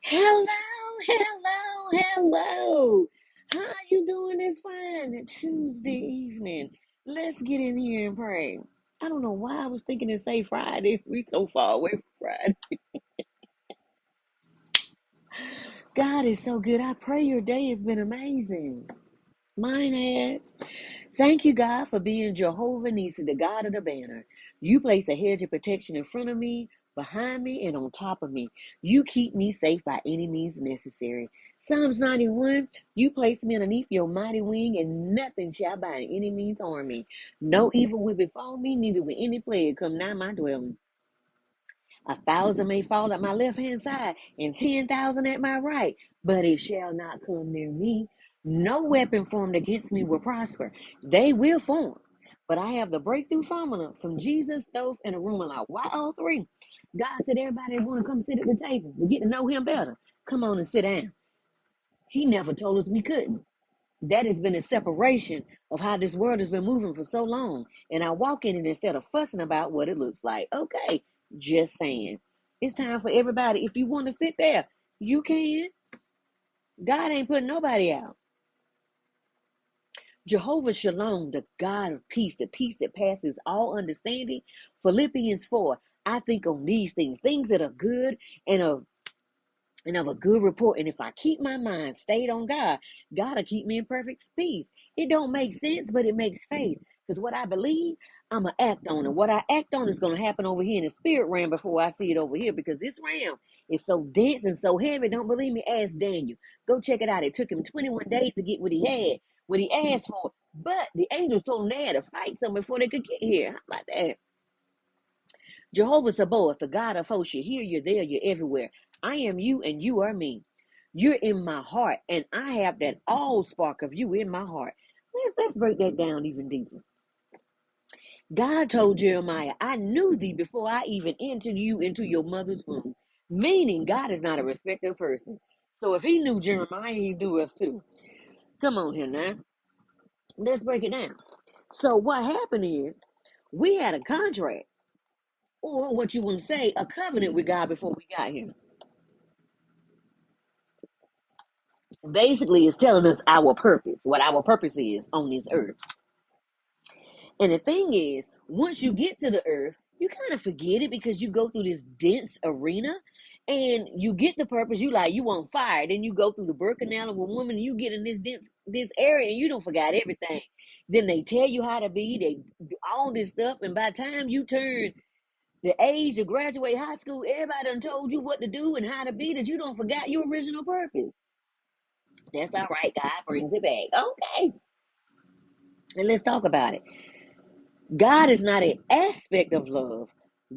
Hello, hello, hello. How are you doing this fine Tuesday evening? Let's get in here and pray. I don't know why I was thinking to say Friday. We so far away from Friday. God is so good. I pray your day has been amazing. Mine has. Thank you, God, for being Jehovah Nissi, the God of the banner. You place a hedge of protection in front of me, behind me, and on top of me. You keep me safe by any means necessary. Psalms 91, you place me underneath your mighty wing, and nothing shall by any means harm me. No evil will befall me, neither will any plague come nigh my dwelling. 1,000 may fall at my left hand side, and 10,000 at my right, but it shall not come near me. No weapon formed against me will prosper. They will form, but I have the breakthrough formula from Jesus, Thoth, and Arumala. Why all three? God said everybody want to come sit at the table. We get to know him better. Come on and sit down. He never told us we couldn't. That has been a separation of how this world has been moving for so long. And I walk in it instead of fussing about what it looks like. Okay, just saying. It's time for everybody. If you want to sit there, you can. God ain't putting nobody out. Jehovah Shalom, the God of peace, the peace that passes all understanding. Philippians 4, I think on these things that are good and of a good report. And if I keep my mind stayed on God, God will keep me in perfect peace. It don't make sense, but it makes faith. Because what I believe, I'm going to act on it. What I act on is going to happen over here in the spirit realm before I see it over here. Because this realm is so dense and so heavy. Don't believe me? Ask Daniel. Go check it out. It took him 21 days to get what he had, what he asked for. But the angels told him they had to fight some before they could get here. How about that? Jehovah Sabaoth, the God of hosts, you're here, you're there, you're everywhere. I am you and you are me. You're in my heart, and I have that all spark of you in my heart. Let's break that down even deeper. God told Jeremiah, I knew thee before I even entered you into your mother's womb. Meaning God is not a respected person. So if he knew Jeremiah, he knew us too. Come on here now. Let's break it down. So what happened is we had a contract, or what you want to say, a covenant with God before we got here. Basically, it's telling us our purpose, what our purpose is on this earth. And the thing is, once you get to the earth, you kind of forget it because you go through this dense arena and you get the purpose. You want fire. Then you go through the birth canal of a woman and you get in this area and you don't forget everything. Then they tell you how to be, they do all this stuff. And by the time you turn the age to graduate high school, everybody done told you what to do and how to be, that you don't forget your original purpose. That's all right. God brings it back. Okay. And let's talk about it. God is not an aspect of love.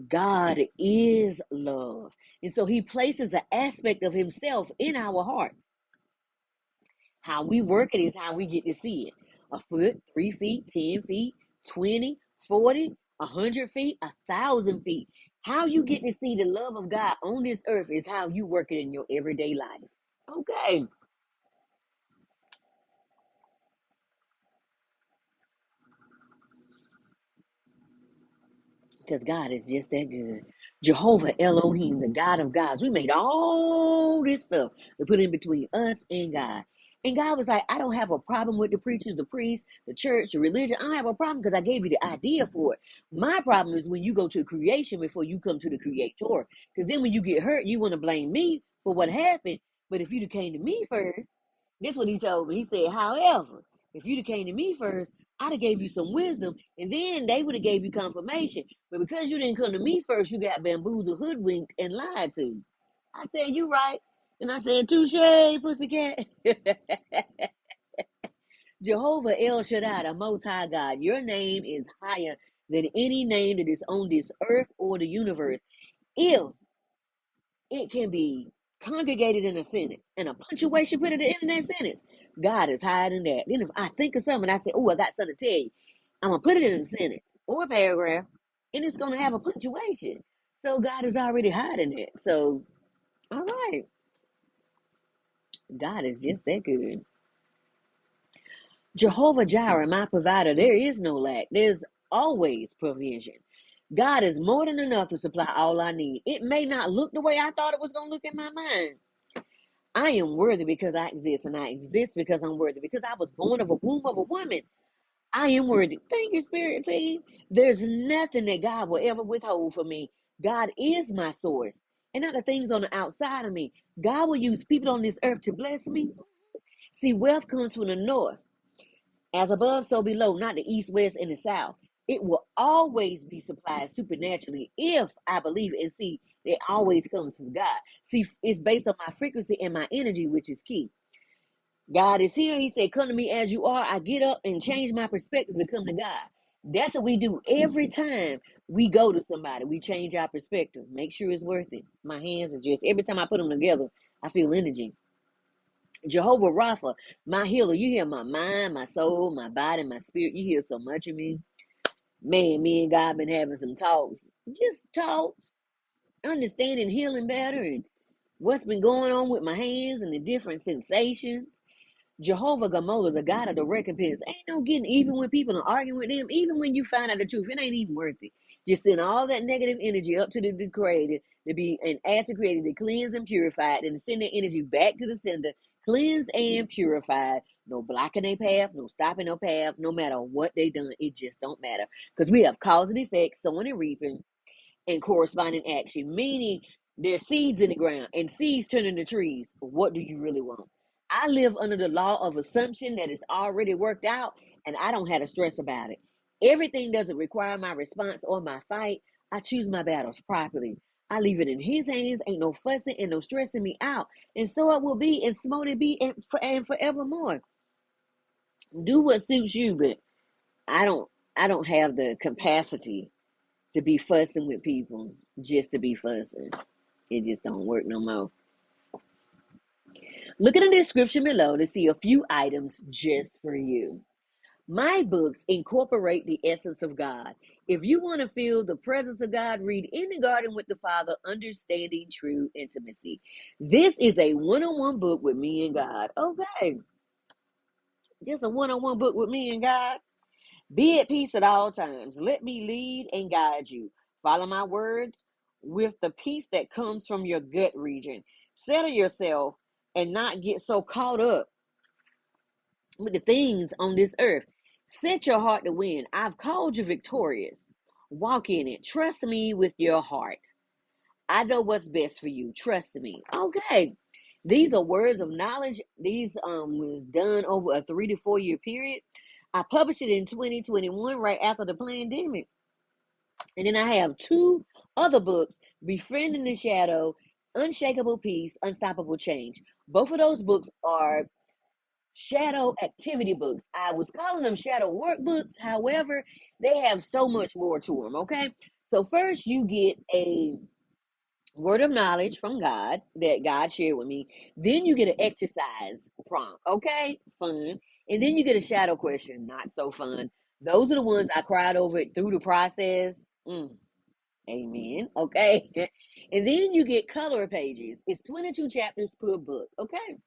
God is love. And so he places an aspect of himself in our hearts. How we work it is how we get to see it. A foot, 3 feet, 10 feet, 20, 40, 100 feet, 1,000 feet. How you get to see the love of God on this earth is how you work it in your everyday life. Okay. Because God is just that good. Jehovah Elohim, the God of gods. We made all this stuff to put in between us and God. And God was like, I don't have a problem with the preachers, the priests, the church, the religion. I don't have a problem because I gave you the idea for it. My problem is when you go to creation before you come to the creator. Because then when you get hurt, you want to blame me for what happened. But if you'd have came to me first, this is what he told me. He said, however, if you'd have came to me first, I'd have gave you some wisdom, and then they would have gave you confirmation. But because you didn't come to me first, you got bamboozled, hoodwinked, and lied to. I said, you right. And I said, touche, pussycat. Jehovah El Shaddai, the Most High God, your name is higher than any name that is on this earth or the universe. If it can be congregated in a sentence and a punctuation put at the end of that sentence, God is higher than that. Then if I think of something and I say, oh, I got something to tell you, I'm going to put it in a sentence or a paragraph, and it's going to have a punctuation. So God is already higher than that. So, all right. God is just that good. Jehovah Jireh, my provider, there is no lack. There's always provision. God is more than enough to supply all I need. It may not look the way I thought it was going to look in my mind, I am worthy because I exist, and I exist because I'm worthy, because I was born of a womb of a woman. I am worthy. Thank you, Spirit Team. There's nothing that God will ever withhold from me. God is my source, and not the things on the outside of me. God will use people on this earth to bless me. See, wealth comes from the north. As above, so below, not the east, west, and the south. It will always be supplied supernaturally if I believe it. And see, it always comes from God. See, it's based on my frequency and my energy, which is key. God is here. He said, come to me as you are. I get up and change my perspective to come to God. That's what we do every time we go to somebody. We change our perspective. Make sure it's worth it. My hands are just, every time I put them together, I feel energy. Jehovah Rapha, my healer. You hear my mind, my soul, my body, my spirit. You hear so much of me. Man, me and God been having some talks. Just talks. Understanding healing better and what's been going on with my hands and the different sensations. Jehovah Gamola, the God of the recompense. Ain't no getting even with people and arguing with them. Even when you find out the truth, it ain't even worth it. Just send all that negative energy up to the creator to be and ask the creator to cleanse and purify it, and send that energy back to the sender, cleanse and purified. No blocking their path, no stopping their path, no matter what they done, it just don't matter. Because we have cause and effect, sowing and reaping, and corresponding action, meaning there's seeds in the ground and seeds turn into trees. What do you really want? I live under the law of assumption that is already worked out, and I don't have to stress about it. Everything doesn't require my response or my fight. I choose my battles properly. I leave it in his hands. Ain't no fussing and no stressing me out. And so it will be, and smote it be, and forevermore. Do what suits you, but I don't I don't have the capacity to be fussing with people just to be fussing. It just don't work no more. Look at the description below to see a few items just for you. My books incorporate the essence of God. If you want to feel the presence of God, read In the Garden with the Father, Understanding True Intimacy. This is a one-on-one book with me and God. Okay, just a one-on-one book with me and God. Be at peace at all times. Let me lead and guide you. Follow my words with the peace that comes from your gut region. Settle yourself and not get so caught up with the things on this earth. Set your heart to win. I've called you victorious. Walk in it. Trust me with your heart. I know what's best for you. Trust me. Okay. These are words of knowledge. These was done over a 3 to 4 year period. I published it in 2021, right after the pandemic. And then I have two other books, Befriending the Shadow, Unshakable Peace, Unstoppable Change. Both of those books are shadow activity books. I was calling them shadow workbooks. However, they have so much more to them, okay? So first you get a word of knowledge from God that God shared with me. Then you get an exercise prompt, okay? Fun. And then you get a shadow question, not so fun. Those are the ones I cried over it through the process. Amen. Okay. And then you get color pages. It's 22 chapters per book, okay?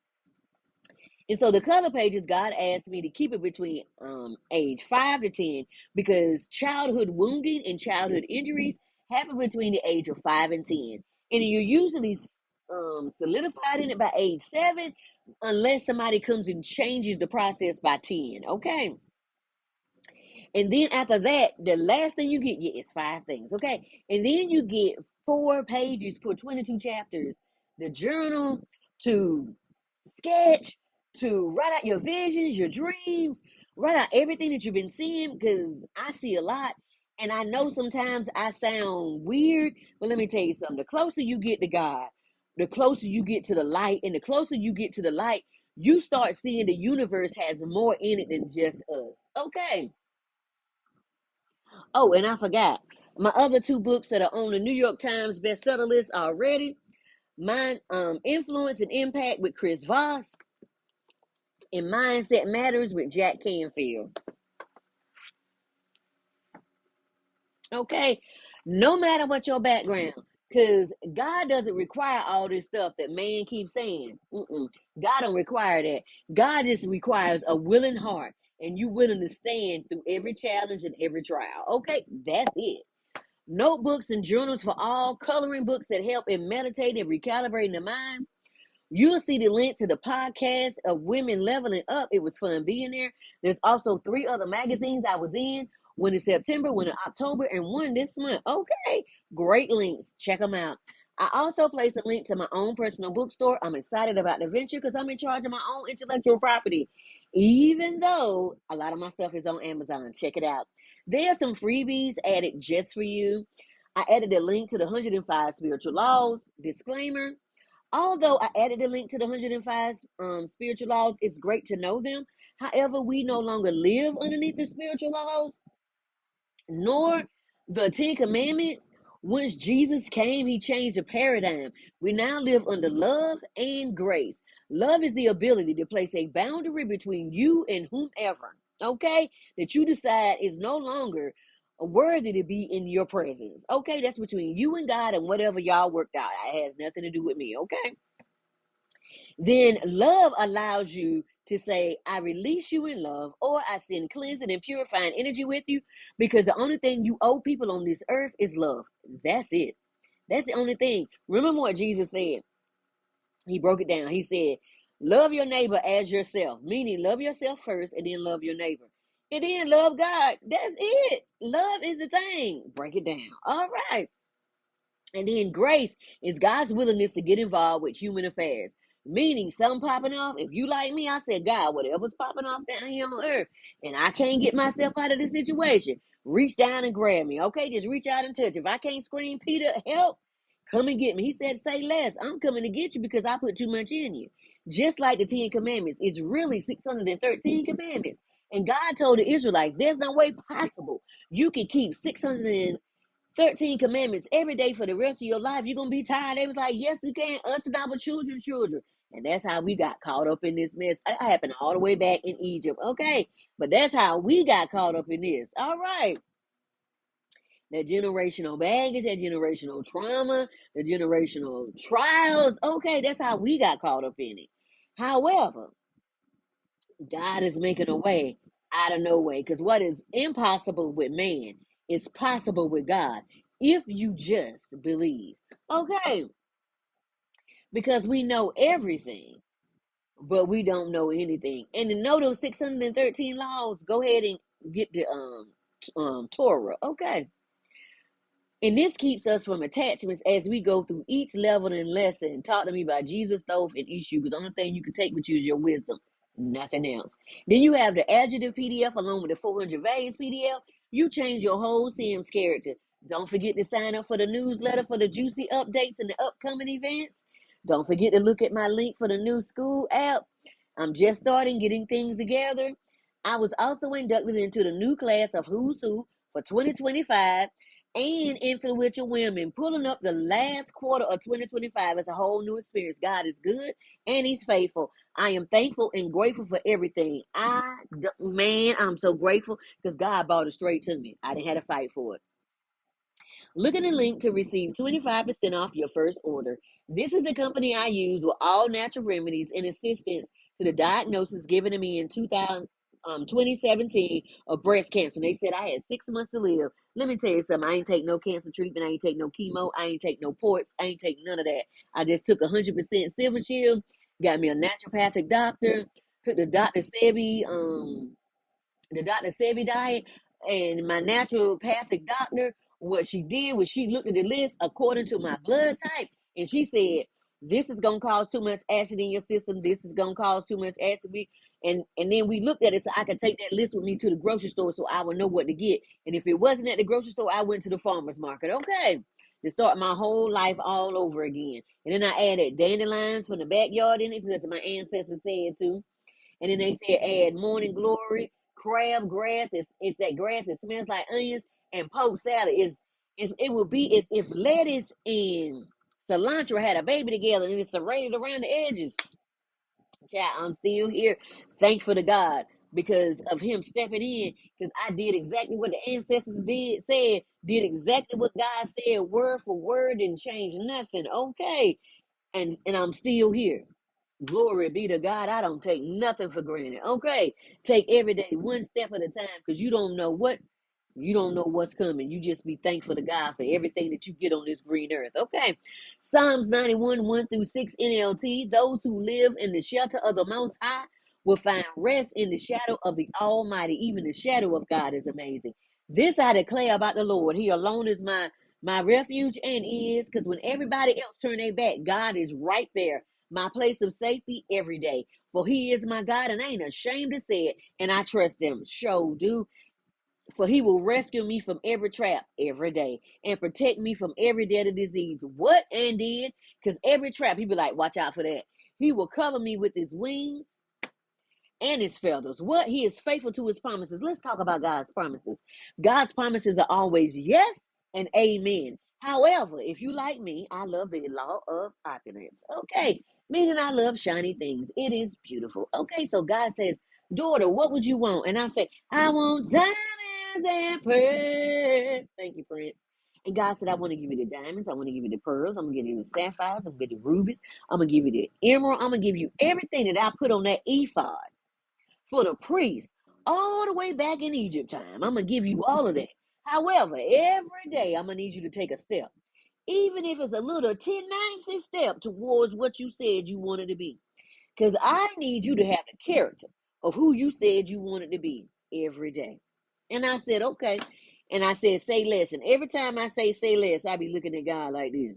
And so the color pages, God asked me to keep it between age 5 to 10 because childhood wounding and childhood injuries happen between the age of 5 and 10. And you're usually solidified in it by age 7 unless somebody comes and changes the process by 10. Okay. And then after that, the last thing you get is 5 things. Okay. And then you get 4 pages per 22 chapters. The journal to sketch, to write out your visions, your dreams, write out everything that you've been seeing, because I see a lot. And I know sometimes I sound weird, but let me tell you something. The closer you get to God, the closer you get to the light, and the closer you get to the light, you start seeing the universe has more in it than just us. Okay. Oh, and I forgot. My other 2 books that are on the New York Times bestseller list already. Mine, Influence and Impact with Chris Voss, and Mindset Matters with Jack Canfield. Okay? No matter what your background, because God doesn't require all this stuff that man keeps saying. God don't require that. God just requires a willing heart, and you willing to stand through every challenge and every trial. Okay? That's it. Notebooks and journals for all, coloring books that help in meditating and recalibrating the mind, You'll see the link to the podcast of Women Leveling Up. It was fun being there. There's also 3 other magazines I was in. One in September, one in October, and one this month. Okay, great links. Check them out. I also placed a link to my own personal bookstore. I'm excited about the venture because I'm in charge of my own intellectual property, even though a lot of my stuff is on Amazon. Check it out. There are some freebies added just for you. I added a link to the 105 Spiritual Laws. Disclaimer: although I added a link to the 105 spiritual laws, it's great to know them. However, we no longer live underneath the spiritual laws, nor the 10 Commandments. Once Jesus came, he changed the paradigm. We now live under love and grace. Love is the ability to place a boundary between you and whomever, okay, that you decide is no longer worthy to be in your presence. Okay, that's between you and God and whatever y'all worked out. It has nothing to do with me, okay? Then love allows you to say, I release you in love, or I send cleansing and purifying energy with you, because the only thing you owe people on this earth is love. That's it. That's the only thing. Remember what Jesus said. He broke it down. He said, love your neighbor as yourself, meaning love yourself first and then love your neighbor. And then love God. That's it. Love is the thing. Break it down. All right. And then grace is God's willingness to get involved with human affairs. Meaning something popping off. If you like me, I said, God, whatever's popping off down here on earth, and I can't get myself out of this situation, reach down and grab me. Okay, just reach out and touch. If I can't scream, Peter, help, come and get me. He said, say less. I'm coming to get you because I put too much in you. Just like the 10 Commandments, it's really 613 commandments. And God told the Israelites, there's no way possible you can keep 613 commandments every day for the rest of your life. You're going to be tired. They was like, yes, we can. Us and our children's children. And that's how we got caught up in this mess. It happened all the way back in Egypt. Okay. But that's how we got caught up in this. All right. That generational baggage, that generational trauma, the generational trials. Okay. That's how we got caught up in it. However, God is making a way out of no way, because what is impossible with man is possible with God if you just believe. Okay, because we know everything, but we don't know anything. And to know those 613 laws, go ahead and get the Torah. Okay. And this keeps us from attachments as we go through each level and lesson. Talk to me about Jesus, stove, and issue, because the only thing you can take with you is your wisdom, nothing else. Then you have the Adjective PDF along with the 400 values PDF. You change your whole Sims character. Don't forget to sign up for the newsletter for the juicy updates and the upcoming events. Don't forget to look at my link for the new school app. I'm just starting getting things together. I was also inducted into the new class of Who's Who for 2025 and influential women. Pulling up the last quarter of 2025 is a whole new experience. God is good and he's faithful. I am thankful and grateful for everything. I'm so grateful because God brought it straight to me. I didn't have to fight for it. Look at the link to receive 25% off your first order. This is the company I use with all natural remedies and assistance to the diagnosis given to me in 2017 of breast cancer. They said I had 6 months to live. Let me tell you something. I ain't take no cancer treatment. I ain't take no chemo. I ain't take no ports. I ain't take none of that. I just took 100% Silver Shield, got me a naturopathic doctor, took the Dr. Sebi diet, and my naturopathic doctor, what she did was she looked at the list according to my blood type, and she said, this is going to cause too much acid in your system. This is going to cause too much acid. And then we looked at it so I could take that list with me to the grocery store so I would know what to get. And if it wasn't at the grocery store, I went to the farmer's market. Okay. To start my whole life all over again. And then I added dandelions from the backyard in it because my ancestors said to. And then they said add morning glory, crab grass. It's that grass that smells like onions, and poke salad. It would be if lettuce and cilantro had a baby together and it's serrated around the edges. Child, I'm still here. Thankful to God because of him stepping in, because I did exactly what the ancestors did exactly what God said, word for word, and changed nothing. Okay. And I'm still here. Glory be to God. I don't take nothing for granted. Okay. Take every day one step at a time, because you don't know what You don't know what's coming. You just be thankful to God for everything that you get on this green earth. Okay. Psalms 91, 1 through 6 NLT. Those who live in the shelter of the Most High will find rest in the shadow of the Almighty. Even the shadow of God is amazing. This I declare about the Lord. He alone is my refuge and is, because when everybody else turn their back, God is right there. My place of safety every day. For he is my God, and I ain't ashamed to say it. And I trust him. Show do. For he will rescue me from every trap every day and protect me from every deadly disease. What and did? Because every trap, he be like, watch out for that. He will cover me with his wings and his feathers. What? He is faithful to his promises. Let's talk about God's promises. God's promises are always yes and amen. However, if you like me, I love the law of opulence. Okay, meaning I love shiny things. It is beautiful. Okay, so God says, daughter, what would you want? And I say, I want diamonds and pearls. Thank you, Prince. And God said, I want to give you the diamonds. I want to give you the pearls. I'm going to give you the sapphires. I'm going to give you the rubies. I'm going to give you the emerald. I'm going to give you everything that I put on that ephod for the priest all the way back in Egypt time. I'm going to give you all of that. However, every day I'm going to need you to take a step, even if it's a little 10-90 step towards what you said you wanted to be. Because I need you to have the character of who you said you wanted to be every day. And I said, okay. And I said, say less. And every time I say less, I be looking at God like this.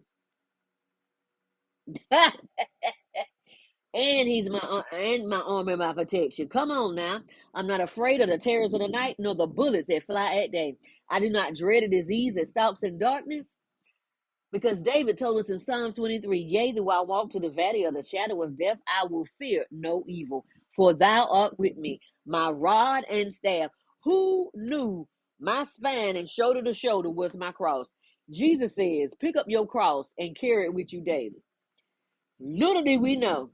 And he's my arm and my protection. Come on now. I'm not afraid of the terrors of the night, nor the bullets that fly at day. I do not dread a disease that stalks in darkness. Because David told us in Psalm 23, yea, though I walk to the valley of the shadow of death, I will fear no evil, for thou art with me, my rod and staff. Who knew my spine and shoulder to shoulder was my cross? Jesus says, pick up your cross and carry it with you daily. Little did we know.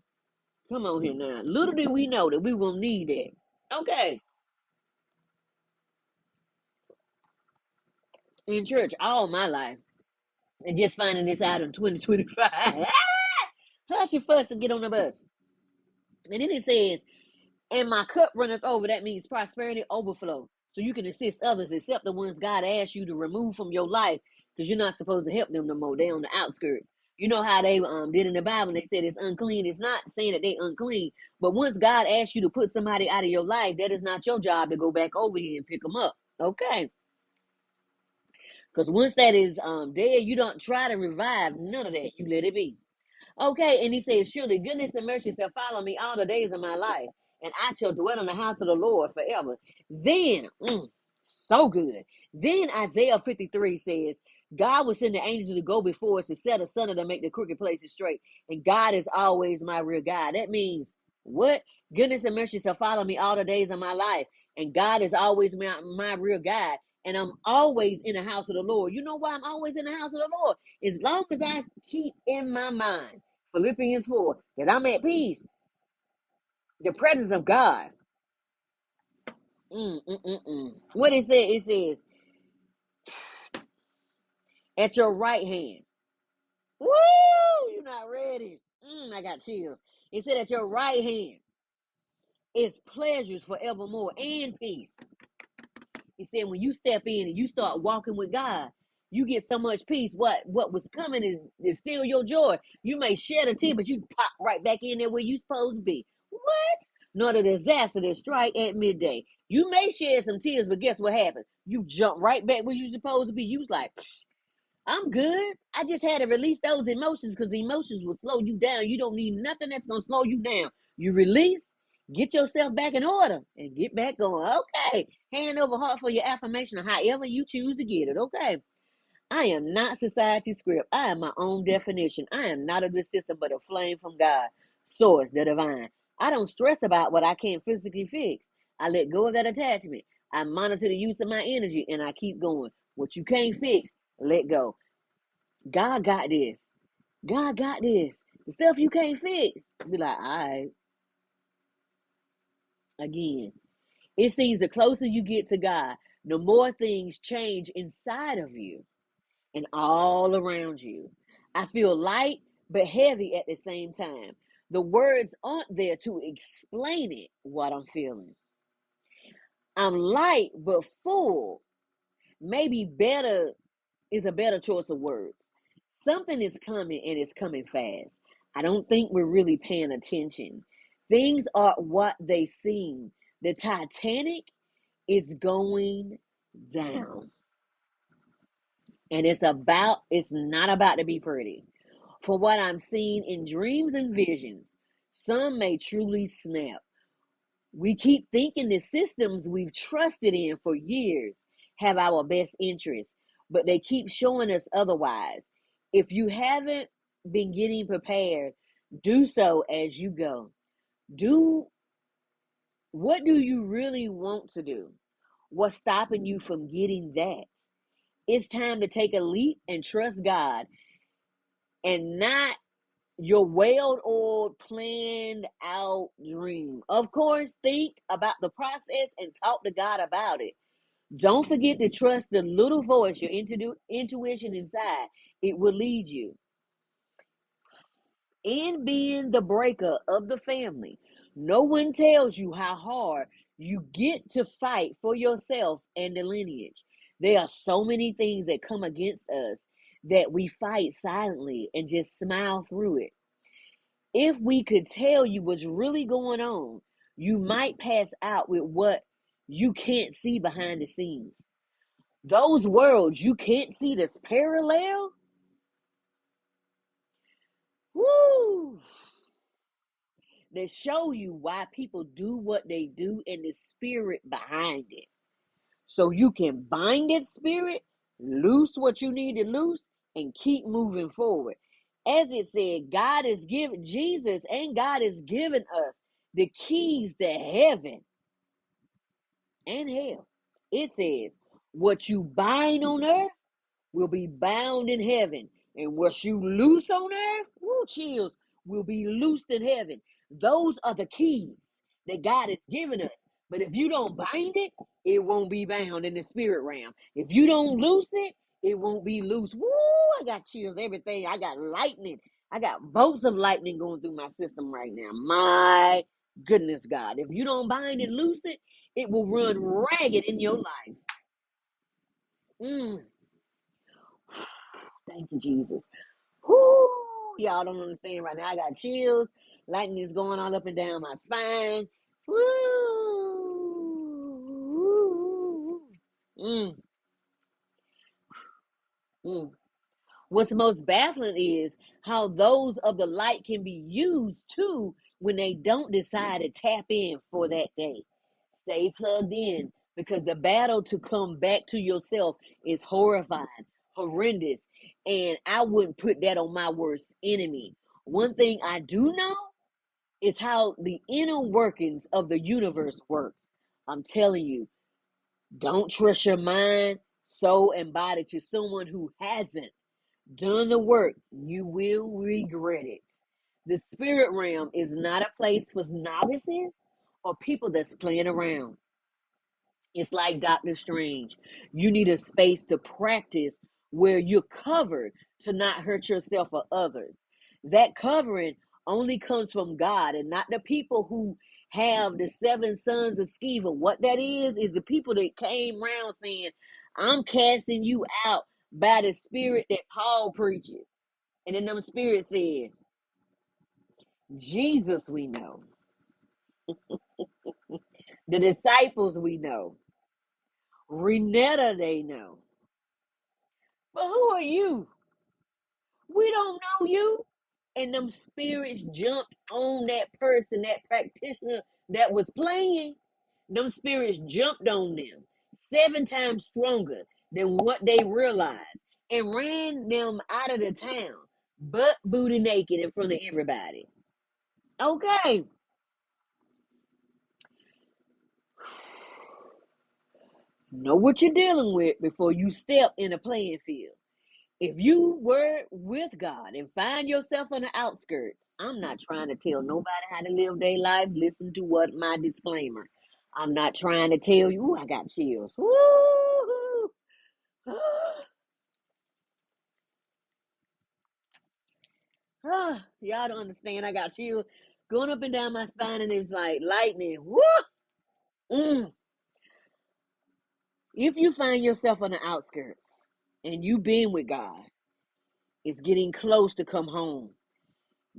Come on here now. Little did we know that we will need that. Okay. In church all my life. And just finding this out in 2025. Hush your fuss and get on the bus. And then it says, and my cup runneth over. That means prosperity overflow. So you can assist others except the ones God asked you to remove from your life, because you're not supposed to help them no more. They're on the outskirts. You know how they did in the Bible. They said it's unclean. It's not saying that they unclean. But once God asks you to put somebody out of your life, that is not your job to go back over here and pick them up. Okay. Because once that is dead, you don't try to revive none of that. You let it be. Okay, and he says, surely goodness and mercy shall follow me all the days of my life, and I shall dwell in the house of the Lord forever. Then, so good. Then Isaiah 53 says, God will send the angels to go before us to set asunder to make the crooked places straight. And God is always my rear guide. That means what? Goodness and mercy shall follow me all the days of my life. And God is always my rear guide. And I'm always in the house of the Lord. You know why I'm always in the house of the Lord? As long as I keep in my mind, Philippians 4, that I'm at peace, the presence of God. What it says? It says, at your right hand. Woo! You're not ready. I got chills. It said, at your right hand is pleasures forevermore and peace. He said, when you step in and you start walking with God, you get so much peace. What was coming is still your joy. You may shed a tear, but you pop right back in there where you supposed to be. What? Not a disaster that strike at midday. You may shed some tears, but guess what happened? You jump right back where you supposed to be. You was like, I'm good. I just had to release those emotions, because the emotions will slow you down. You don't need nothing that's going to slow you down. You release, get yourself back in order, and get back going. Okay. Hand over heart for your affirmation, or however you choose to get it. Okay. I am not society script. I am my own definition. I am not of the system, but a flame from God, source, the divine. I don't stress about what I can't physically fix. I let go of that attachment. I monitor the use of my energy, and I keep going. What you can't fix, let go. God got this. God got this. The stuff you can't fix, be like, all right. Again, it seems the closer you get to God, the more things change inside of you and all around you. I feel light but heavy at the same time. The words aren't there to explain it, what I'm feeling. I'm light but full. maybe better is a better choice of words. Something is coming and it's coming fast. I don't think we're really paying attention. Things are what they seem. The Titanic is going down. And it's not about to be pretty. For what I'm seeing in dreams and visions, some may truly snap. We keep thinking the systems we've trusted in for years have our best interests, but they keep showing us otherwise. If you haven't been getting prepared, do so as you go. Do what do you really want to do? What's stopping you from getting that? It's time to take a leap and trust God and not your well-oiled, planned out dream. Of course, think about the process and talk to God about it. Don't forget to trust the little voice, your intuition inside. It will lead you. In being the breaker of the family, no one tells you how hard you get to fight for yourself and the lineage. There are so many things that come against us that we fight silently and just smile through it. If we could tell you what's really going on, you might pass out with what you can't see behind the scenes. Those worlds you can't see that's parallel, woo, that show you why people do what they do and the spirit behind it. So you can bind that spirit, loose what you need to loose, and keep moving forward. As it said, God has given Jesus and God has given us the keys to heaven and hell. It says, what you bind on earth will be bound in heaven. And what you loose on earth, woo, chills, will be loosed in heaven. Those are the keys that God has given us. But if you don't bind it, it won't be bound in the spirit realm. If you don't loose it, it won't be loose. Woo, I got chills, everything. I got lightning. I got bolts of lightning going through my system right now. My goodness, God. If you don't bind and loose it, it will run ragged in your life. Mm, thank you, Jesus. Whoo, y'all don't understand right now. I got chills. Lightning is going all up and down my spine. Woo. Mm, mm. What's most baffling is how those of the light can be used too when they don't decide to tap in for that day. Stay plugged in because the battle to come back to yourself is horrifying, horrendous, and I wouldn't put that on my worst enemy. One thing I do know is how the inner workings of the universe works. I'm telling you, don't trust your mind, soul, and body to someone who hasn't done the work. You will regret it. The spirit realm is not a place for novices or people that's playing around. It's like Doctor Strange. You need a space to practice where you're covered to not hurt yourself or others. That covering only comes from God and not the people who have the seven sons of Sceva. What that is the people that came around saying, I'm casting you out by the spirit that Paul preaches. And then them spirits said, Jesus we know. The disciples we know. Renetta they know. But who are you? We don't know you. And them spirits jumped on that person, that practitioner that was playing. Them spirits jumped on them 7 times stronger than what they realized and ran them out of the town, butt booty naked in front of everybody. Okay. Know what you're dealing with before you step in a playing field. If you were with God and find yourself on the outskirts, I'm not trying to tell nobody how to live their life. Listen to what my disclaimer. I'm not trying to tell you. Ooh, I got chills. Woo! Y'all don't understand. I got chills going up and down my spine, and it's like lightning. Woo! Mm. If you find yourself on the outskirts and you been with God, it's getting close to come home.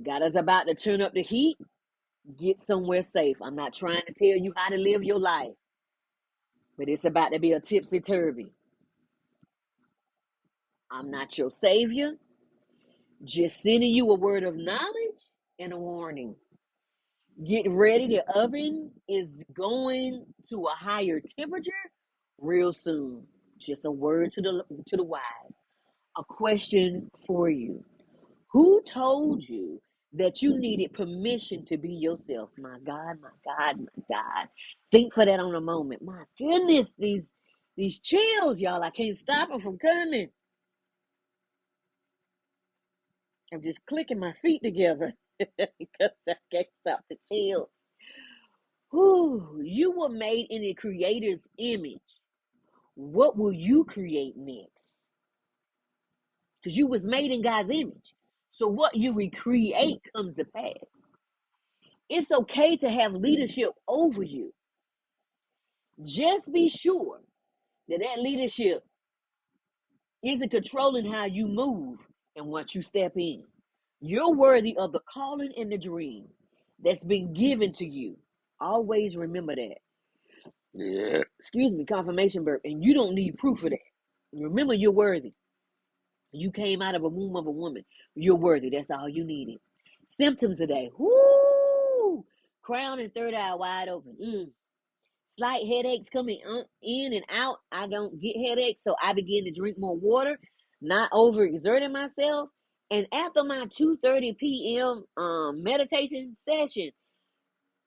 God is about to turn up the heat. Get somewhere safe. I'm not trying to tell you how to live your life, but it's about to be a tipsy-turvy. I'm not your savior. Just sending you a word of knowledge and a warning. Get ready. The oven is going to a higher temperature real soon. Just a word to the wise. A question for you. Who told you that you needed permission to be yourself? My God, my God, my God. Think for that on a moment. My goodness, these chills, y'all. I can't stop them from coming. I'm just clicking my feet together because I can't stop the chills. Whew, you were made in a creator's image. What will you create next? Because you was made in God's image. So what you recreate comes to pass. It's okay to have leadership over you. Just be sure that leadership isn't controlling how you move and what you step in. You're worthy of the calling and the dream that's been given to you. Always remember that. Excuse me, confirmation burp. And you don't need proof of that. Remember, you're worthy. You came out of a womb of a woman. You're worthy. That's all you needed. Symptoms today. Whoo! Crown and third eye wide open. Slight headaches coming in and out. I don't get headaches, so I begin to drink more water, not overexerting myself. And after my 2:30 p.m. Meditation session,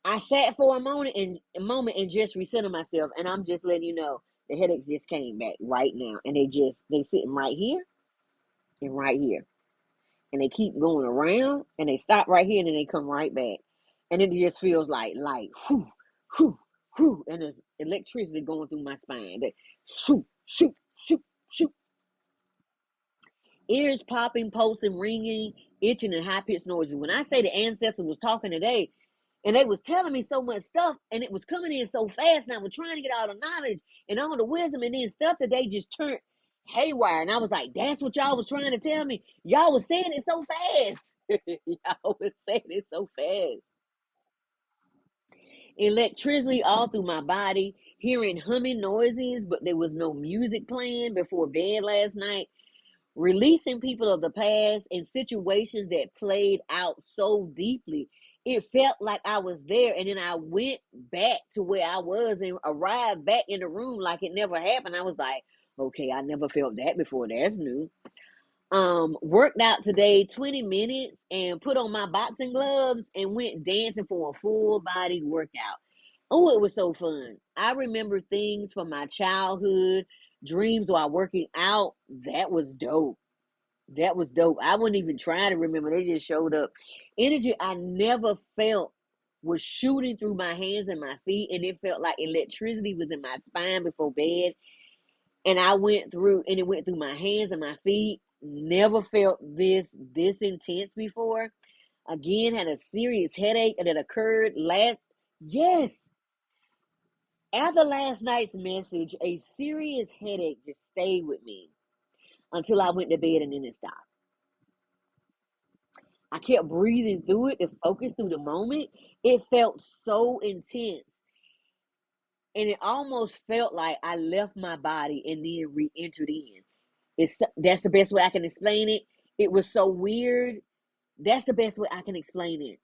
I sat for a moment and just recentered myself. And I'm just letting you know the headaches just came back right now, and they sitting right here and right here, and they keep going around, and they stop right here, and then they come right back, and it just feels like whew, whew, whew, and there's electricity going through my spine. That shoot, shoot, shoot, shoot. Ears popping, pulsing, ringing, itching, and high-pitched noises. When I say the ancestor was talking today, and they was telling me so much stuff, and it was coming in so fast, and I was trying to get all the knowledge and all the wisdom, and then stuff that they just turned haywire. And I was like, that's what y'all was trying to tell me. Y'all was saying it so fast. Y'all was saying it so fast. Electricity all through my body, hearing humming noises, but there was no music playing before bed last night. Releasing people of the past and situations that played out so deeply. It felt like I was there, and then I went back to where I was and arrived back in the room like it never happened. I was like, okay, I never felt that before. That's new. Worked out today 20 minutes and put on my boxing gloves and went dancing for a full body workout. Oh, it was so fun. I remember things from my childhood, dreams while working out. That was dope. That was dope. I wasn't even trying to remember. They just showed up. Energy I never felt was shooting through my hands and my feet, and it felt like electricity was in my spine before bed. And I went through, and it went through my hands and my feet. Never felt this intense before. Again, had a serious headache that occurred yes, after last night's message, a serious headache just stayed with me until I went to bed, and then it stopped. I kept breathing through it to focus through the moment. It felt so intense. And it almost felt like I left my body and then re-entered in. That's the best way I can explain it. It was so weird. That's the best way I can explain it.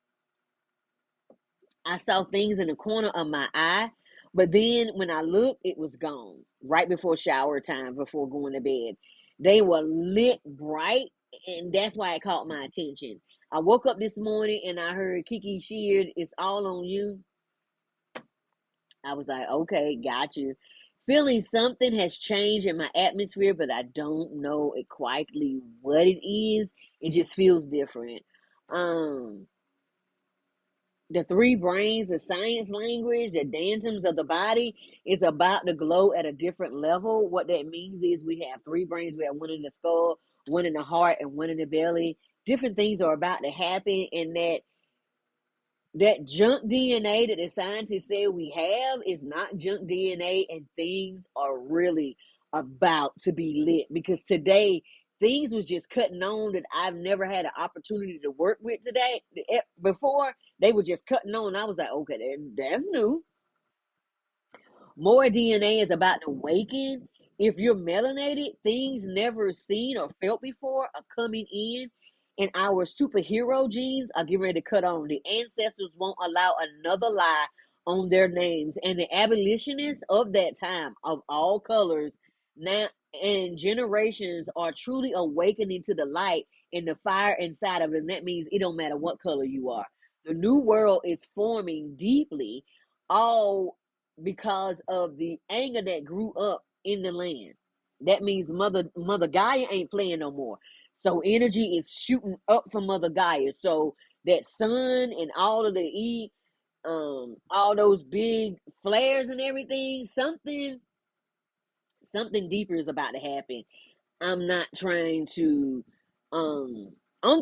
I saw things in the corner of my eye, but then when I looked, it was gone. Right before shower time, before going to bed. They were lit bright, and that's why it caught my attention. I woke up this morning and I heard Kiki Sheard, "It's all on you." I was like, okay, got you. Feeling something has changed in my atmosphere, but I don't know it quietly what it is. It just feels different. The three brains, the science language, the dantums of the body is about to glow at a different level. What that means is we have three brains. We have one in the skull, one in the heart, and one in the belly. Different things are about to happen, and that That junk DNA that the scientists say we have is not junk DNA, and things are really about to be lit, because today things was just cutting on that I've never had an opportunity to work with today. Before, they were just cutting on. I was like, okay, that's new. More DNA is about to awaken. If you're melanated, things never seen or felt before are coming in, and our superhero genes are getting ready to cut on. The ancestors won't allow another lie on their names, and the abolitionists of that time, of all colors, now and generations, are truly awakening to the light and the fire inside of them. That means it don't matter what color you are. The new world is forming deeply, all because of the anger that grew up in the land. That means Mother Gaia ain't playing no more. So energy is shooting up from Mother Gaia. So that sun and all of all those big flares and everything, something deeper is about to happen. I'm not trying to only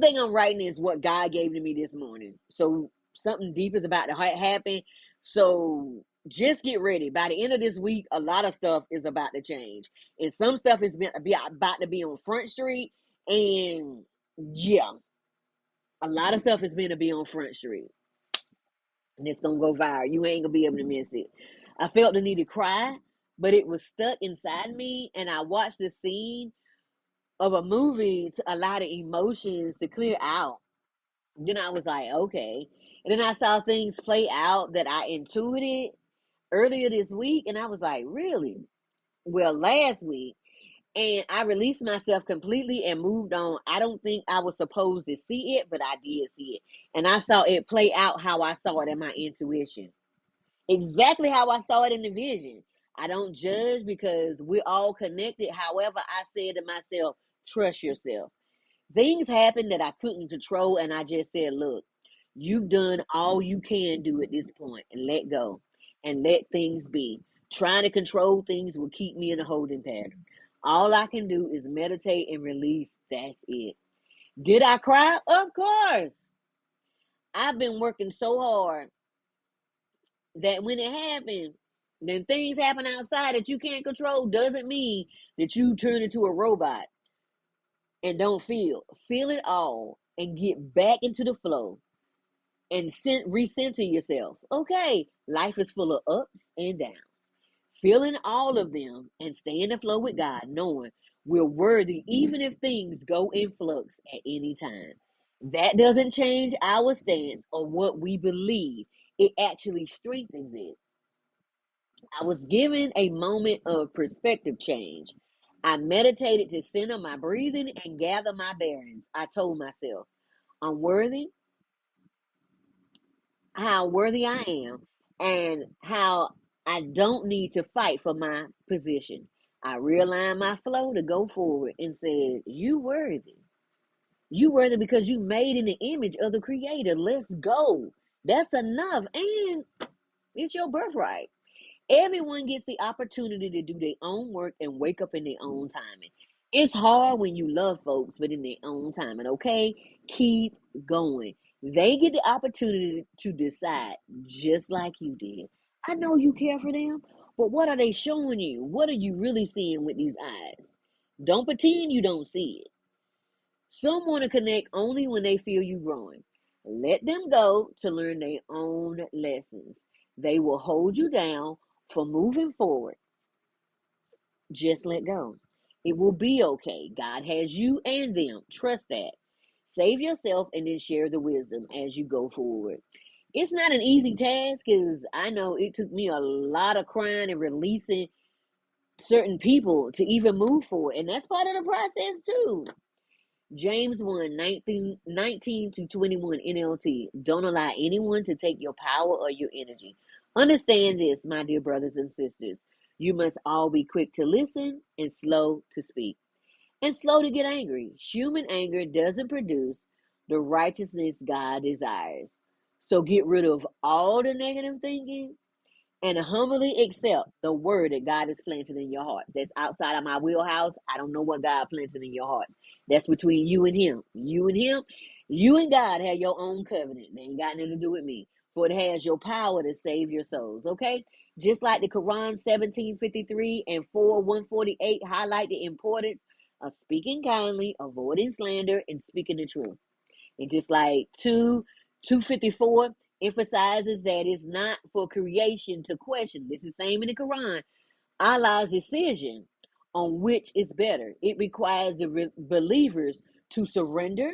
thing I'm writing is what God gave to me this morning. So something deep is about to happen. So just get ready. By the end of this week, a lot of stuff is about to change. And some stuff is about to be on Front Street. And yeah, a lot of stuff is going to be on Front Street. And it's going to go viral. You ain't going to be able to miss it. I felt the need to cry, but it was stuck inside me. And I watched the scene of a movie to allow the emotions to clear out. Then I was like, okay. And then I saw things play out that I intuited earlier this week. And I was like, really? Well, last week. And I released myself completely and moved on. I don't think I was supposed to see it, but I did see it. And I saw it play out how I saw it in my intuition. Exactly how I saw it in the vision. I don't judge because we're all connected. However, I said to myself, trust yourself. Things happened that I couldn't control, and I just said, look, you've done all you can do at this point, and let go and let things be. Trying to control things will keep me in a holding pattern. All I can do is meditate and release. That's it. Did I cry? Of course. I've been working so hard that when it happened, then things happen outside that you can't control, doesn't mean that you turn into a robot and don't feel. Feel it all and get back into the flow and recenter yourself. Okay, life is full of ups and downs. Feeling all of them and stay in the flow with God, knowing we're worthy even if things go in flux at any time. That doesn't change our stance or what we believe. It actually strengthens it. I was given a moment of perspective change. I meditated to center my breathing and gather my bearings. I told myself, I'm worthy, how worthy I am, and how I don't need to fight for my position. I realigned my flow to go forward and said, you worthy. You worthy because you made in the image of the Creator. Let's go. That's enough. And it's your birthright. Everyone gets the opportunity to do their own work and wake up in their own timing. It's hard when you love folks, but in their own timing, okay? Keep going. They get the opportunity to decide just like you did. I know you care for them, but what are they showing you? What are you really seeing with these eyes? Don't pretend you don't see it. Some want to connect only when they feel you growing. Let them go to learn their own lessons. They will hold you down for moving forward. Just let go. It will be okay. God has you and them. Trust that. Save yourself and then share the wisdom as you go forward. It's not an easy task because I know it took me a lot of crying and releasing certain people to even move forward. And that's part of the process too. James 1 19 to 21 NLT. Don't allow anyone to take your power or your energy. Understand this, my dear brothers and sisters. You must all be quick to listen and slow to speak and slow to get angry. Human anger doesn't produce the righteousness God desires. So get rid of all the negative thinking and humbly accept the word that God has planted in your heart. That's outside of my wheelhouse. I don't know what God planted in your heart. That's between you and Him. You and Him, you and God have your own covenant. They ain't got nothing to do with me. for it has your power to save your souls. Okay, just like the Quran 17:53 and 4:148 highlight the importance of speaking kindly, avoiding slander, and speaking the truth. And just like 2:254 emphasizes that it's not for creation to question. This is the same in the Quran. Allah's decision on which is better. It requires the believers to surrender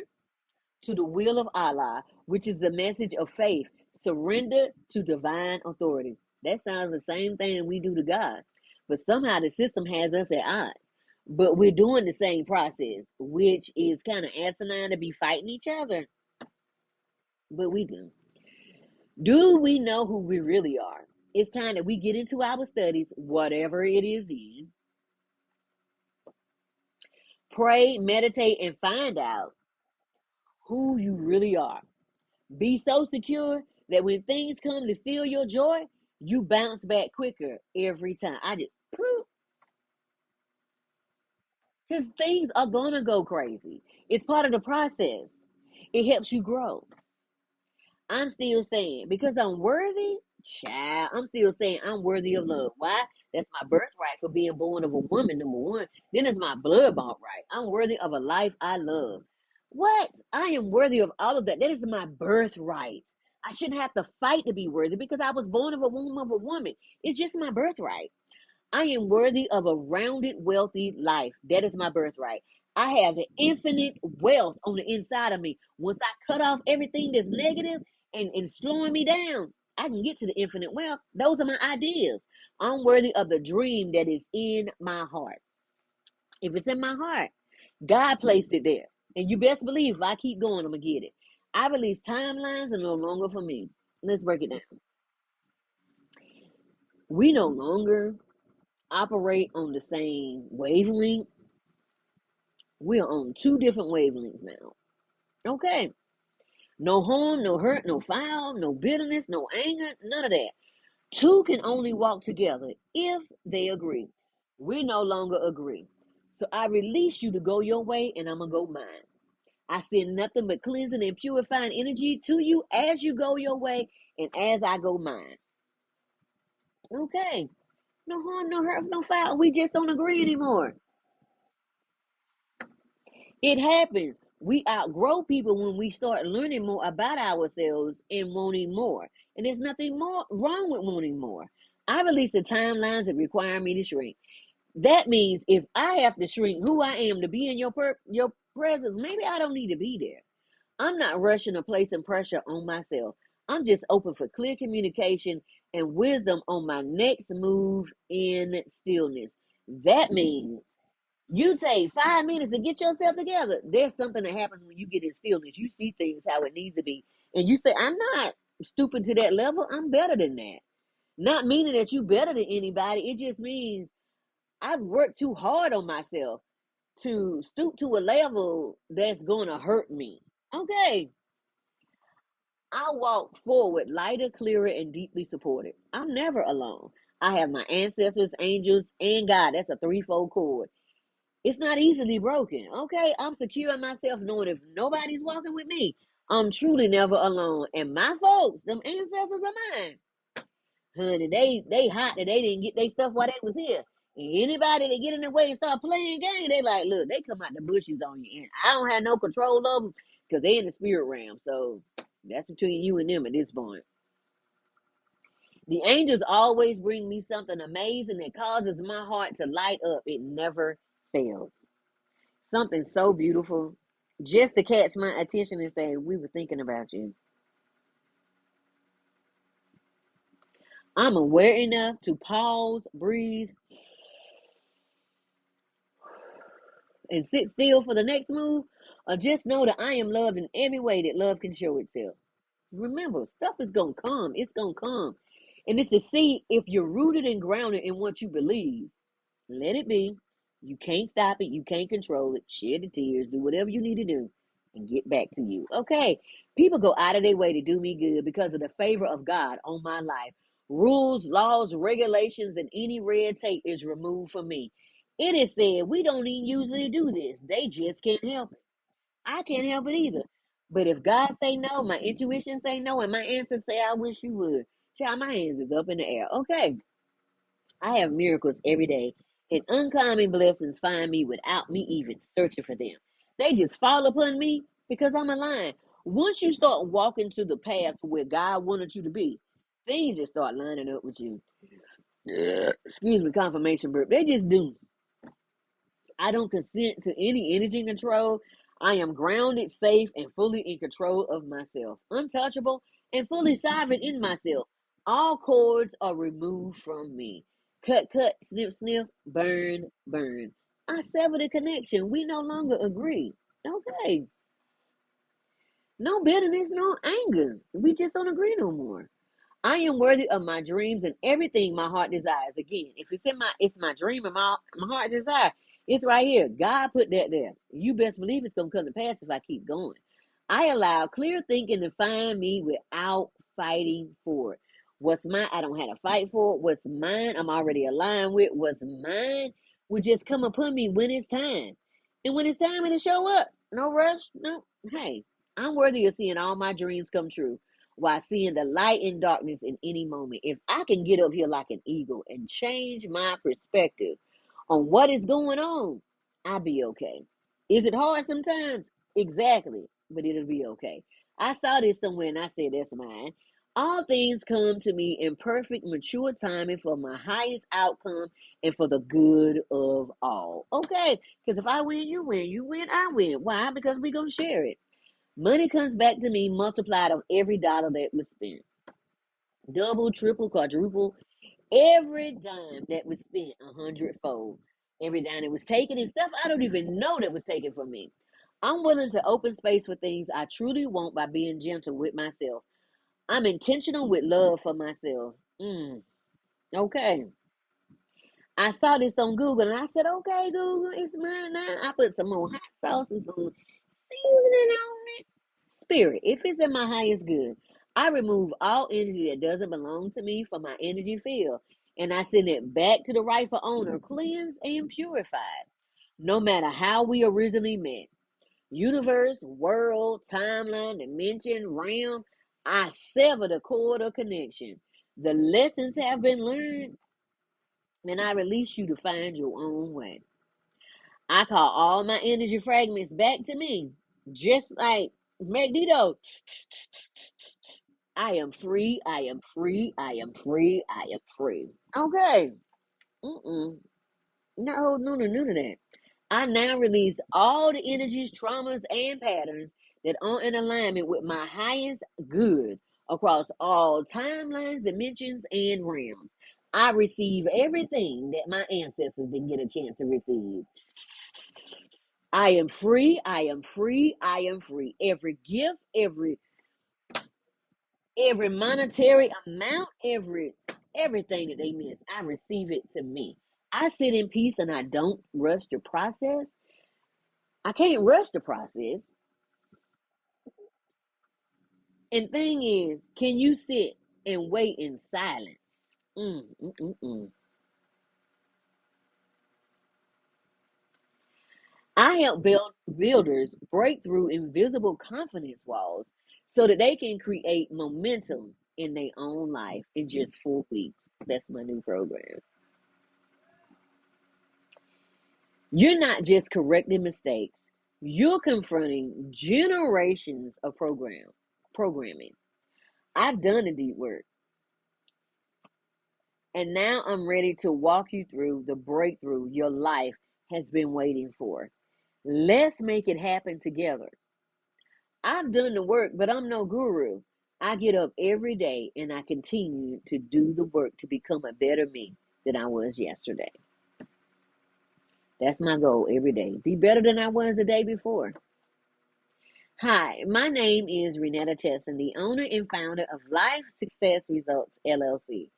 to the will of Allah, which is the message of faith. Surrender to divine authority. That sounds the same thing that we do to God. But somehow the system has us at odds. But we're doing the same process, which is kind of asinine to be fighting each other. But we do. Do we know who we really are? It's time that we get into our studies, whatever it is in. Pray, meditate, and find out who you really are. Be so secure that when things come to steal your joy, you bounce back quicker every time. Because things are going to go crazy. It's part of the process. It helps you grow. I'm still saying, because I'm worthy, child, I'm still saying I'm worthy of love. Why? That's my birthright for being born of a woman, number one. Then it's my blood bond right. I'm worthy of a life I love. What? I am worthy of all of that. That is my birthright. I shouldn't have to fight to be worthy because I was born of a womb of a woman. It's just my birthright. I am worthy of a rounded, wealthy life. That is my birthright. I have infinite wealth on the inside of me. Once I cut off everything that's negative and slowing me down, I can get to the infinite wealth. Those are my ideas. I'm worthy of the dream that is in my heart. If it's in my heart, God placed it there. And you best believe if I keep going, I'm going to get it. I believe timelines are no longer for me. Let's break it down. We no longer operate on the same wavelength. We're on two different wavelengths now. Okay. No harm, no hurt, no foul, no bitterness, no anger, none of that. Two can only walk together if they agree. We no longer agree. So I release you to go your way and I'm going to go mine. I send nothing but cleansing and purifying energy to you as you go your way and as I go mine. Okay. No harm, no hurt, no foul. We just don't agree anymore. It happens. We outgrow people when we start learning more about ourselves and wanting more. And there's nothing more wrong with wanting more. I release the timelines that require me to shrink. That means if I have to shrink who I am to be in your presence, maybe I don't need to be there. I'm not rushing or placing pressure on myself. I'm just open for clear communication and wisdom on my next move in stillness. That means you take 5 minutes to get yourself together. There's something that happens when you get in stillness. You see things how it needs to be. And you say, I'm not stupid to that level. I'm better than that. Not meaning that you better than anybody. It just means I've worked too hard on myself to stoop to a level that's going to hurt me. Okay. I walk forward lighter, clearer, and deeply supported. I'm never alone. I have my ancestors, angels, and God. That's a threefold cord. It's not easily broken. Okay, I'm secure in myself knowing if nobody's walking with me, I'm truly never alone. And my folks, them ancestors are mine. Honey, they hot that they didn't get their stuff while they was here. And anybody that get in the way and start playing game, they like, look, they come out the bushes on you. And I don't have no control of them because they in the spirit realm. So that's between you and them at this point. The angels always bring me something amazing that causes my heart to light up. It never fails. Something so beautiful just to catch my attention and say, we were thinking about you. I'm aware enough to pause, breathe, and sit still for the next move, or just know that I am loved in every way that love can show itself. Remember, stuff is going to come. It's going to come. And it's to see if you're rooted and grounded in what you believe. Let it be. You can't stop it. You can't control it. Shed the tears. Do whatever you need to do and get back to you. Okay. People go out of their way to do me good because of the favor of God on my life. Rules, laws, regulations, and any red tape is removed from me. It is said we don't even usually do this. They just can't help it. I can't help it either. But if God say no, my intuition say no, and my answer say I wish you would, child, my hands is up in the air. Okay, I have miracles every day, and uncommon blessings find me without me even searching for them. They just fall upon me because I'm aligned. Once you start walking to the path where God wanted you to be, things just start lining up with you. Excuse me, confirmation burp. They just do. I don't consent to any energy control. I am grounded, safe, and fully in control of myself. Untouchable and fully sovereign in myself. All cords are removed from me. Cut, cut, snip, snip, burn, burn. I sever the connection. We no longer agree. Okay. No bitterness, no anger. We just don't agree no more. I am worthy of my dreams and everything my heart desires. Again, if it's my dream and my heart desire, it's right here. God put that there. You best believe it's gonna come to pass if I keep going. I allow clear thinking to find me without fighting for it. What's mine, I don't have to fight for it. What's mine, I'm already aligned with. What's mine will just come upon me when it's time. And when it's time, it'll show up. No rush. No. Hey, I'm worthy of seeing all my dreams come true while seeing the light in darkness in any moment. If I can get up here like an eagle and change my perspective on what is going on, I'll be okay. Is it hard sometimes? Exactly, but it'll be okay. I saw this somewhere and I said, that's mine. All things come to me in perfect, mature timing for my highest outcome and for the good of all. Okay, because if I win, you win. You win, I win. Why? Because we're going to share it. Money comes back to me multiplied on every dollar that was spent. Double, triple, quadruple, every dime that was spent 100-fold. Every dime that was taken and stuff I don't even know that was taken from me. I'm willing to open space for things I truly want by being gentle with myself. I'm intentional with love for myself. Okay. I saw this on Google and I said, okay, Google, it's mine now. I put some more hot sauce and some seasoning on it. Spirit, if it's in my highest good, I remove all energy that doesn't belong to me from my energy field and I send it back to the rightful owner, cleansed and purified. No matter how we originally met, universe, world, timeline, dimension, realm, I sever the cord of connection. The lessons have been learned, and I release you to find your own way. I call all my energy fragments back to me, just like Magneto. I am free. I am free. I am free. I am free. Okay. Not holding on to none of that. I now release all the energies, traumas, and patterns that aren't in alignment with my highest good across all timelines, dimensions, and realms. I receive everything that my ancestors didn't get a chance to receive. I am free. I am free. I am free. Every gift, every monetary amount, everything that they miss, I receive it to me. I sit in peace and I don't rush the process. I can't rush the process. And thing is, can you sit and wait in silence? Mm, mm, mm, mm. I help builders break through invisible confidence walls so that they can create momentum in their own life in just 4 weeks. That's my new program. You're not just correcting mistakes, you're confronting generations of programming. I've done the deep work, and now I'm ready to walk you through the breakthrough your life has been waiting for. Let's make it happen together. I've done the work, but I'm no guru. I get up every day and I continue to do the work to become a better me than I was yesterday. That's my goal every day. Be better than I was the day before. Hi, my name is Renetta Tesson, the owner and founder of Life Success Results LLC,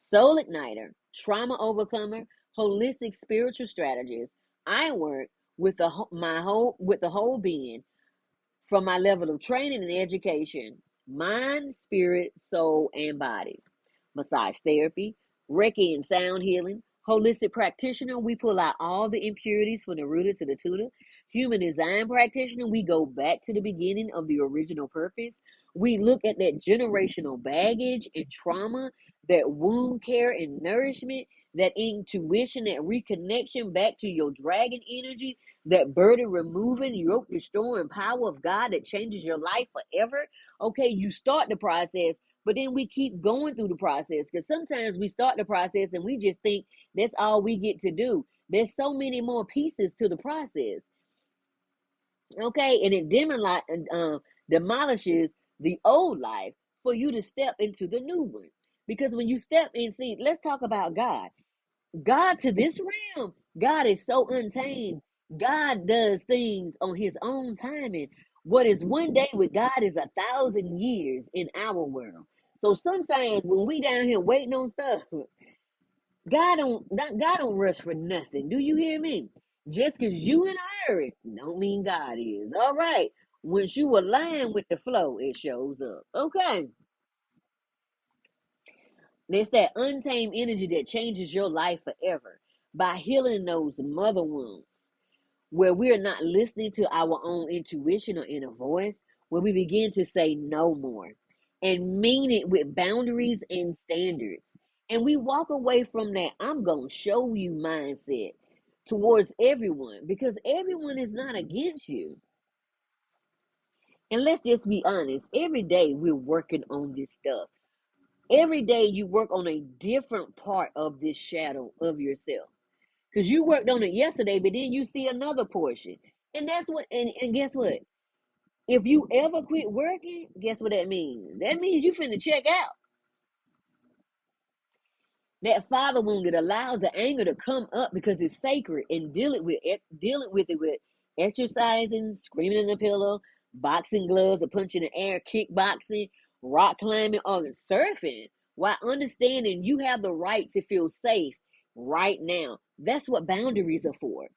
soul igniter, trauma overcomer, holistic spiritual strategist. I work with the whole being, from my level of training and education, mind, spirit, soul, and body. Massage therapy, Reiki and sound healing, holistic practitioner. We pull out all the impurities from the rooter to the tutor, human design practitioner, we go back to the beginning of the original purpose. We look at that generational baggage and trauma, that wound care and nourishment, that intuition, that reconnection back to your dragon energy, that burden removing, yoke restoring power of God that changes your life forever. Okay, you start the process, but then we keep going through the process, because sometimes we start the process and we just think that's all we get to do. There's so many more pieces to the process. Okay, and it demolishes the old life for you to step into the new one. Because when you step in, see, let's talk about God. God to this realm, God is so untamed. God does things on his own timing. What is one day with God is 1,000 years in our world. So sometimes when we down here waiting on stuff, God don't rush for nothing. Do you hear me? Just because you in a hurry, don't mean God is. All right. Once you align with the flow, it shows up. Okay. It's that untamed energy that changes your life forever by healing those mother wounds, where we are not listening to our own intuition or inner voice, where we begin to say no more and mean it with boundaries and standards. And we walk away from that I'm going to show you mindset towards everyone, because everyone is not against you. And let's just be honest, every day we're working on this stuff. Every day you work on a different part of this shadow of yourself. Because you worked on it yesterday, but then you see another portion. And that's what, and guess what? If you ever quit working, guess what that means? That means you finna check out. That father wound that allows the anger to come up because it's sacred, and dealing with it with exercising, screaming in the pillow, boxing gloves or punching the air, kickboxing, rock climbing, or surfing, while understanding you have the right to feel safe right now. That's what boundaries are for.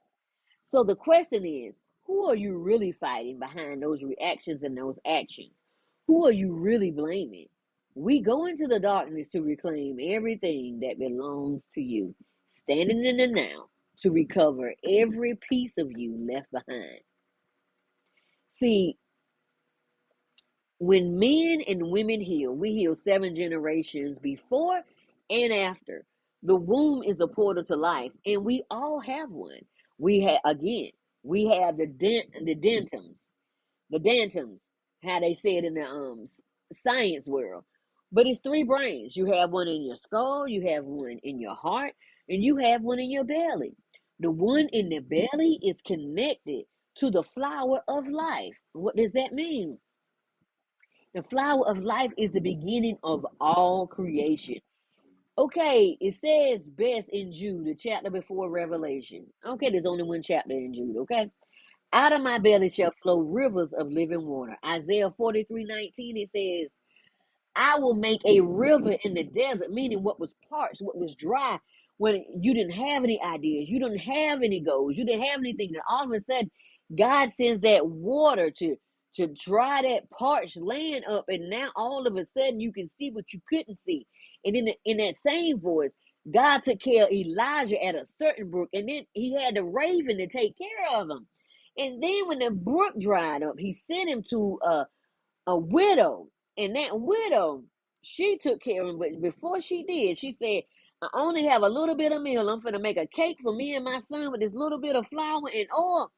So the question is, who are you really fighting behind those reactions and those actions? Who are you really blaming? We go into the darkness to reclaim everything that belongs to you, standing in the now to recover every piece of you left behind. See, when men and women heal, we heal 7 generations before and after. The womb is a portal to life, and we all have one. We have the dentums, how they say it in the science world. But it's 3 brains. You have one in your skull, you have one in your heart, and you have one in your belly. The one in the belly is connected to the flower of life. What does that mean? The flower of life is the beginning of all creation. Okay, it says best in Jude, the chapter before Revelation. Okay, there's only one chapter in Jude, okay? Out of my belly shall flow rivers of living water. Isaiah 43:19, it says, I will make a river in the desert, meaning what was parched, what was dry, when you didn't have any ideas, you didn't have any goals, you didn't have anything. Then all of a sudden, God sends that water to dry that parched land up, and now all of a sudden you can see what you couldn't see. And in that same voice, God took care of Elijah at a certain brook, and then he had the raven to take care of him. And then when the brook dried up, he sent him to a widow, and that widow, she took care of him. But before she did, she said, I only have a little bit of meal. I'm finna make a cake for me and my son with this little bit of flour and oil,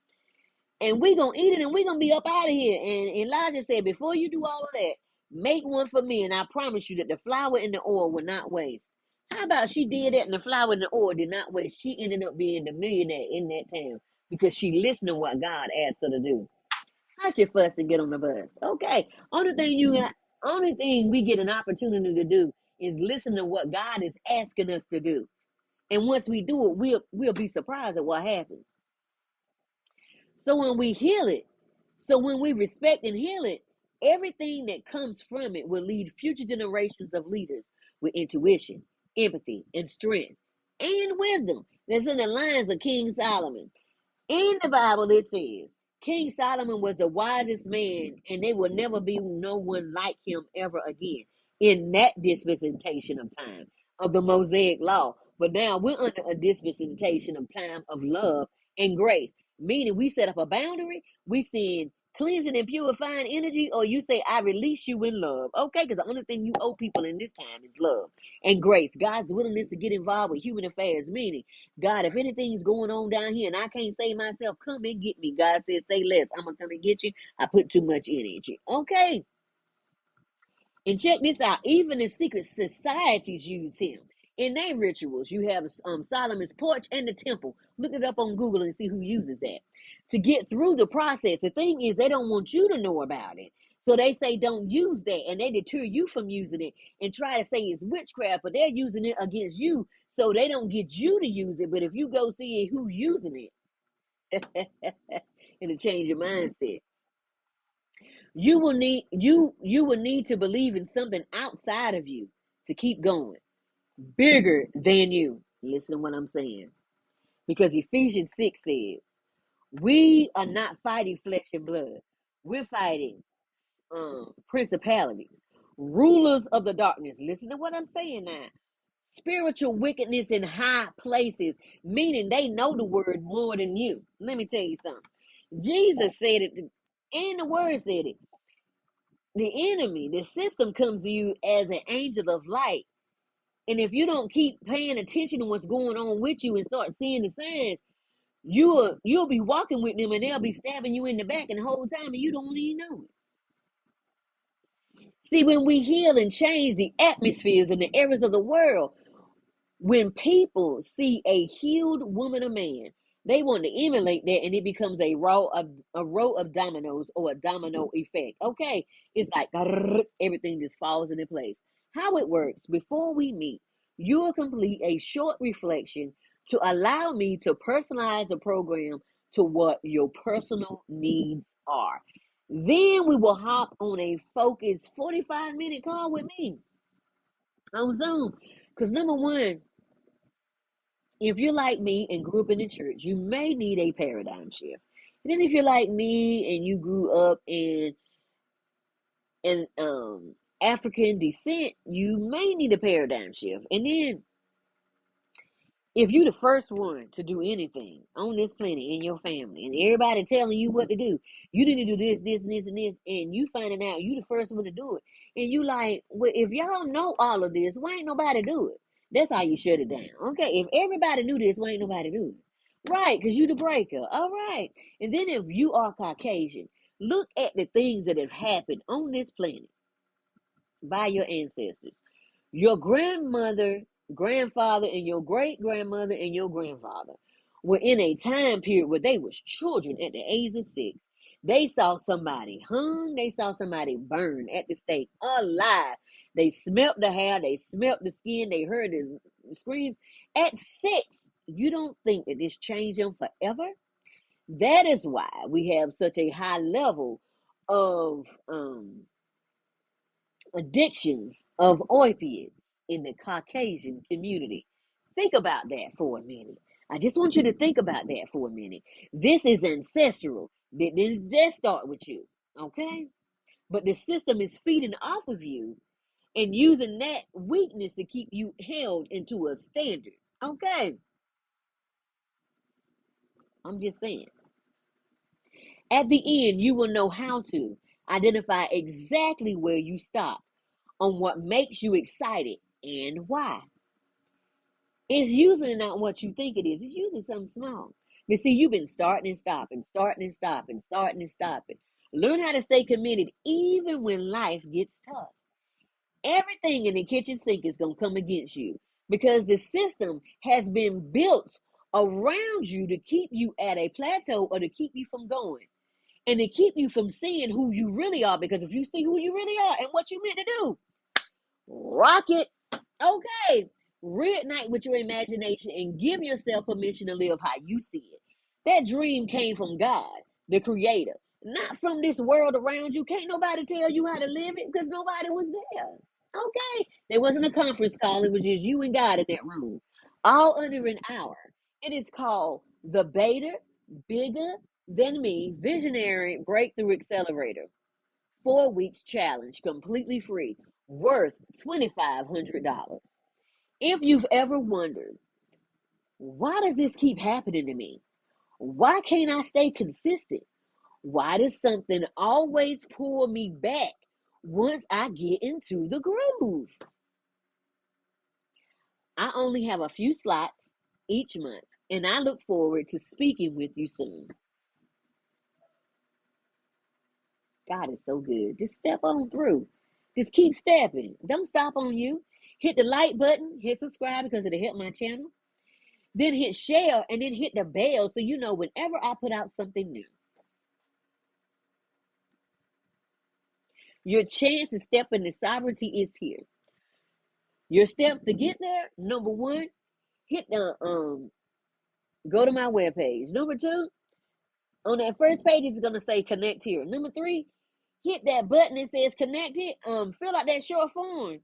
and we gonna eat it, and we gonna be up out of here. And Elijah said, before you do all of that, make one for me, and I promise you that the flour and the oil will not waste. How about she did that, and the flour and the oil did not waste? She ended up being the millionaire in that town because she listened to what God asked her to do. I should fuss and get on the bus. Okay. Only thing we get an opportunity to do is listen to what God is asking us to do. And once we do it, we'll be surprised at what happens. So when we heal it, so when we respect and heal it, everything that comes from it will lead future generations of leaders with intuition, empathy, and strength and wisdom. That's in the lines of King Solomon. In the Bible, it says King Solomon was the wisest man, and there will never be no one like him ever again in that dispensation of time of the Mosaic law. But now we're under a dispensation of time of love and grace. Meaning we set up a boundary, we send cleansing and purifying energy, or you say, I release you in love. Okay, because the only thing you owe people in this time is love and grace. God's willingness to get involved with human affairs. Meaning, God, if anything's going on down here and I can't save myself, come and get me. God says, say less. I'm going to come and get you. I put too much energy. Okay. And check this out. Even the secret societies use him in their rituals. You have Solomon's porch and the temple. Look it up on Google and see who uses that. To get through the process, the thing is they don't want you to know about it. So they say don't use that, and they deter you from using it and try to say it's witchcraft, but they're using it against you so they don't get you to use it. But if you go see who's using it, it'll change your mindset. You will need to believe in something outside of you to keep going, bigger than you. Listen to what I'm saying. Because Ephesians 6 says, we are not fighting flesh and blood. We're fighting principalities, rulers of the darkness. Listen to what I'm saying now. Spiritual wickedness in high places, meaning they know the word more than you. Let me tell you something. Jesus said it, and the word said it. The enemy, the system comes to you as an angel of light. And if you don't keep paying attention to what's going on with you and start seeing the signs, you'll be walking with them and they'll be stabbing you in the back and the whole time and you don't even know it. See, when we heal and change the atmospheres and the areas of the world, when people see a healed woman or man, they want to emulate that, and it becomes a row of dominoes or a domino effect. Okay, it's like everything just falls into place. How it works: before we meet, you will complete a short reflection to allow me to personalize the program to what your personal needs are. Then we will hop on a focused 45-minute call with me on Zoom. Because number one, if you're like me and grew up in the church, you may need a paradigm shift. And then if you're like me and you grew up in African descent, you may need a paradigm shift. And then if you're the first one to do anything on this planet in your family, and everybody telling you what to do, you need to do this, this, and this, and this, and you finding out you the first one to do it, and you like, well, if y'all know all of this, why ain't nobody do it? That's how you shut it down. Okay, if everybody knew this, why ain't nobody do it? Right, because you the breaker. All right. And then if you are Caucasian, look at the things that have happened on this planet by your ancestors. Your grandmother, grandfather, and your great grandmother and your grandfather were in a time period where they was children at the age of 6. They saw somebody hung, they saw somebody burned at the stake alive. They smelt the hair, they smelt the skin, they heard the screams. At 6, you don't think that this changed them forever? That is why we have such a high level of addictions of opiates in the Caucasian community. Think about that for a minute. I just want you to think about that for a minute. This is ancestral. This does start with you, okay? But the system is feeding off of you and using that weakness to keep you held into a standard, okay? I'm just saying. At the end, you will know how to identify exactly where you stop on what makes you excited and why. It's usually not what you think it is. It's usually something small. But see, you've been starting and stopping, starting and stopping, starting and stopping. Learn how to stay committed even when life gets tough. Everything in the kitchen sink is going to come against you because the system has been built around you to keep you at a plateau or to keep you from going and to keep you from seeing who you really are. Because if you see who you really are and what you meant to do, rock it. Okay. Reignite with your imagination and give yourself permission to live how you see it. That dream came from God, the creator, not from this world around you. Can't nobody tell you how to live it because nobody was there. Okay. There wasn't a conference call. It was just you and God in that room, all under an hour. It is called the Bigger Than Me Visionary Breakthrough Accelerator. 4 weeks challenge, completely free, worth $2,500. If you've ever wondered, why does this keep happening to me? Why can't I stay consistent? Why does something always pull me back once I get into the groove? I only have a few slots each month, and I look forward to speaking with you soon. God is so good. Just step on through. Just keep stepping. Don't stop on you. Hit the like button, hit subscribe because it'll help my channel. Then hit share and then hit the bell so you know whenever I put out something new. Your chance to step into sovereignty is here. Your steps to get there, number one, hit the go to my webpage. Number two, on that first page it's gonna say connect here. Number three, hit that button that says connected. Fill out that short form.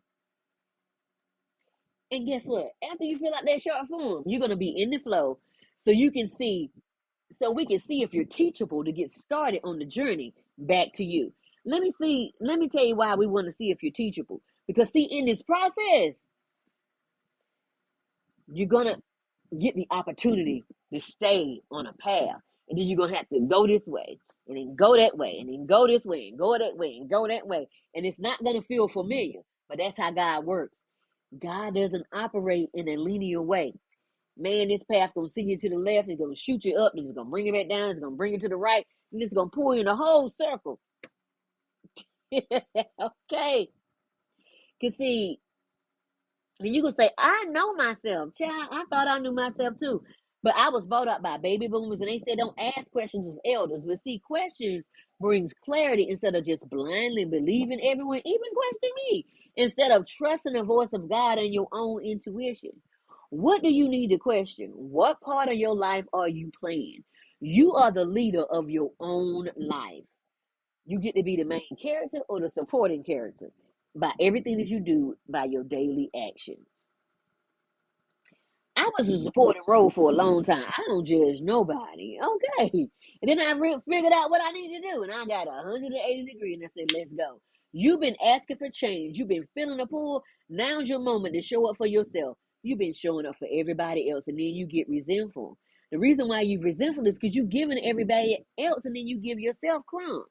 And guess what? After you fill out that short form, you're gonna be in the flow, so you can see, so we can see if you're teachable to get started on the journey back to you. Let me tell you why we want to see if you're teachable. Because see, in this process, you're gonna get the opportunity to stay on a path. And then you're gonna have to go this way, and then go that way, and then go this way, and go that way, and go that way. And it's not gonna feel familiar, but that's how God works. God doesn't operate in a linear way. Man, this path gonna send you to the left, it's gonna shoot you up, and it's gonna bring you back down, it's gonna bring you to the right, and it's gonna pull you in a whole circle. Okay. Cause see, and you can say, I know myself. Child, I thought I knew myself too. But I was brought up by baby boomers and they said don't ask questions of elders. But see, questions brings clarity instead of just blindly believing everyone, even question me. Instead of trusting the voice of God and your own intuition. What do you need to question? What part of your life are you playing? You are the leader of your own life. You get to be the main character or the supporting character by everything that you do by your daily actions. I was a supporting role for a long time. I don't judge nobody. Okay. And then I figured out what I need to do. And I got 180 degrees and I said, let's go. You've been asking for change. You've been feeling the pull. Now's your moment to show up for yourself. You've been showing up for everybody else. And then you get resentful. The reason why you're resentful is because you've given everybody else and then you give yourself crumbs.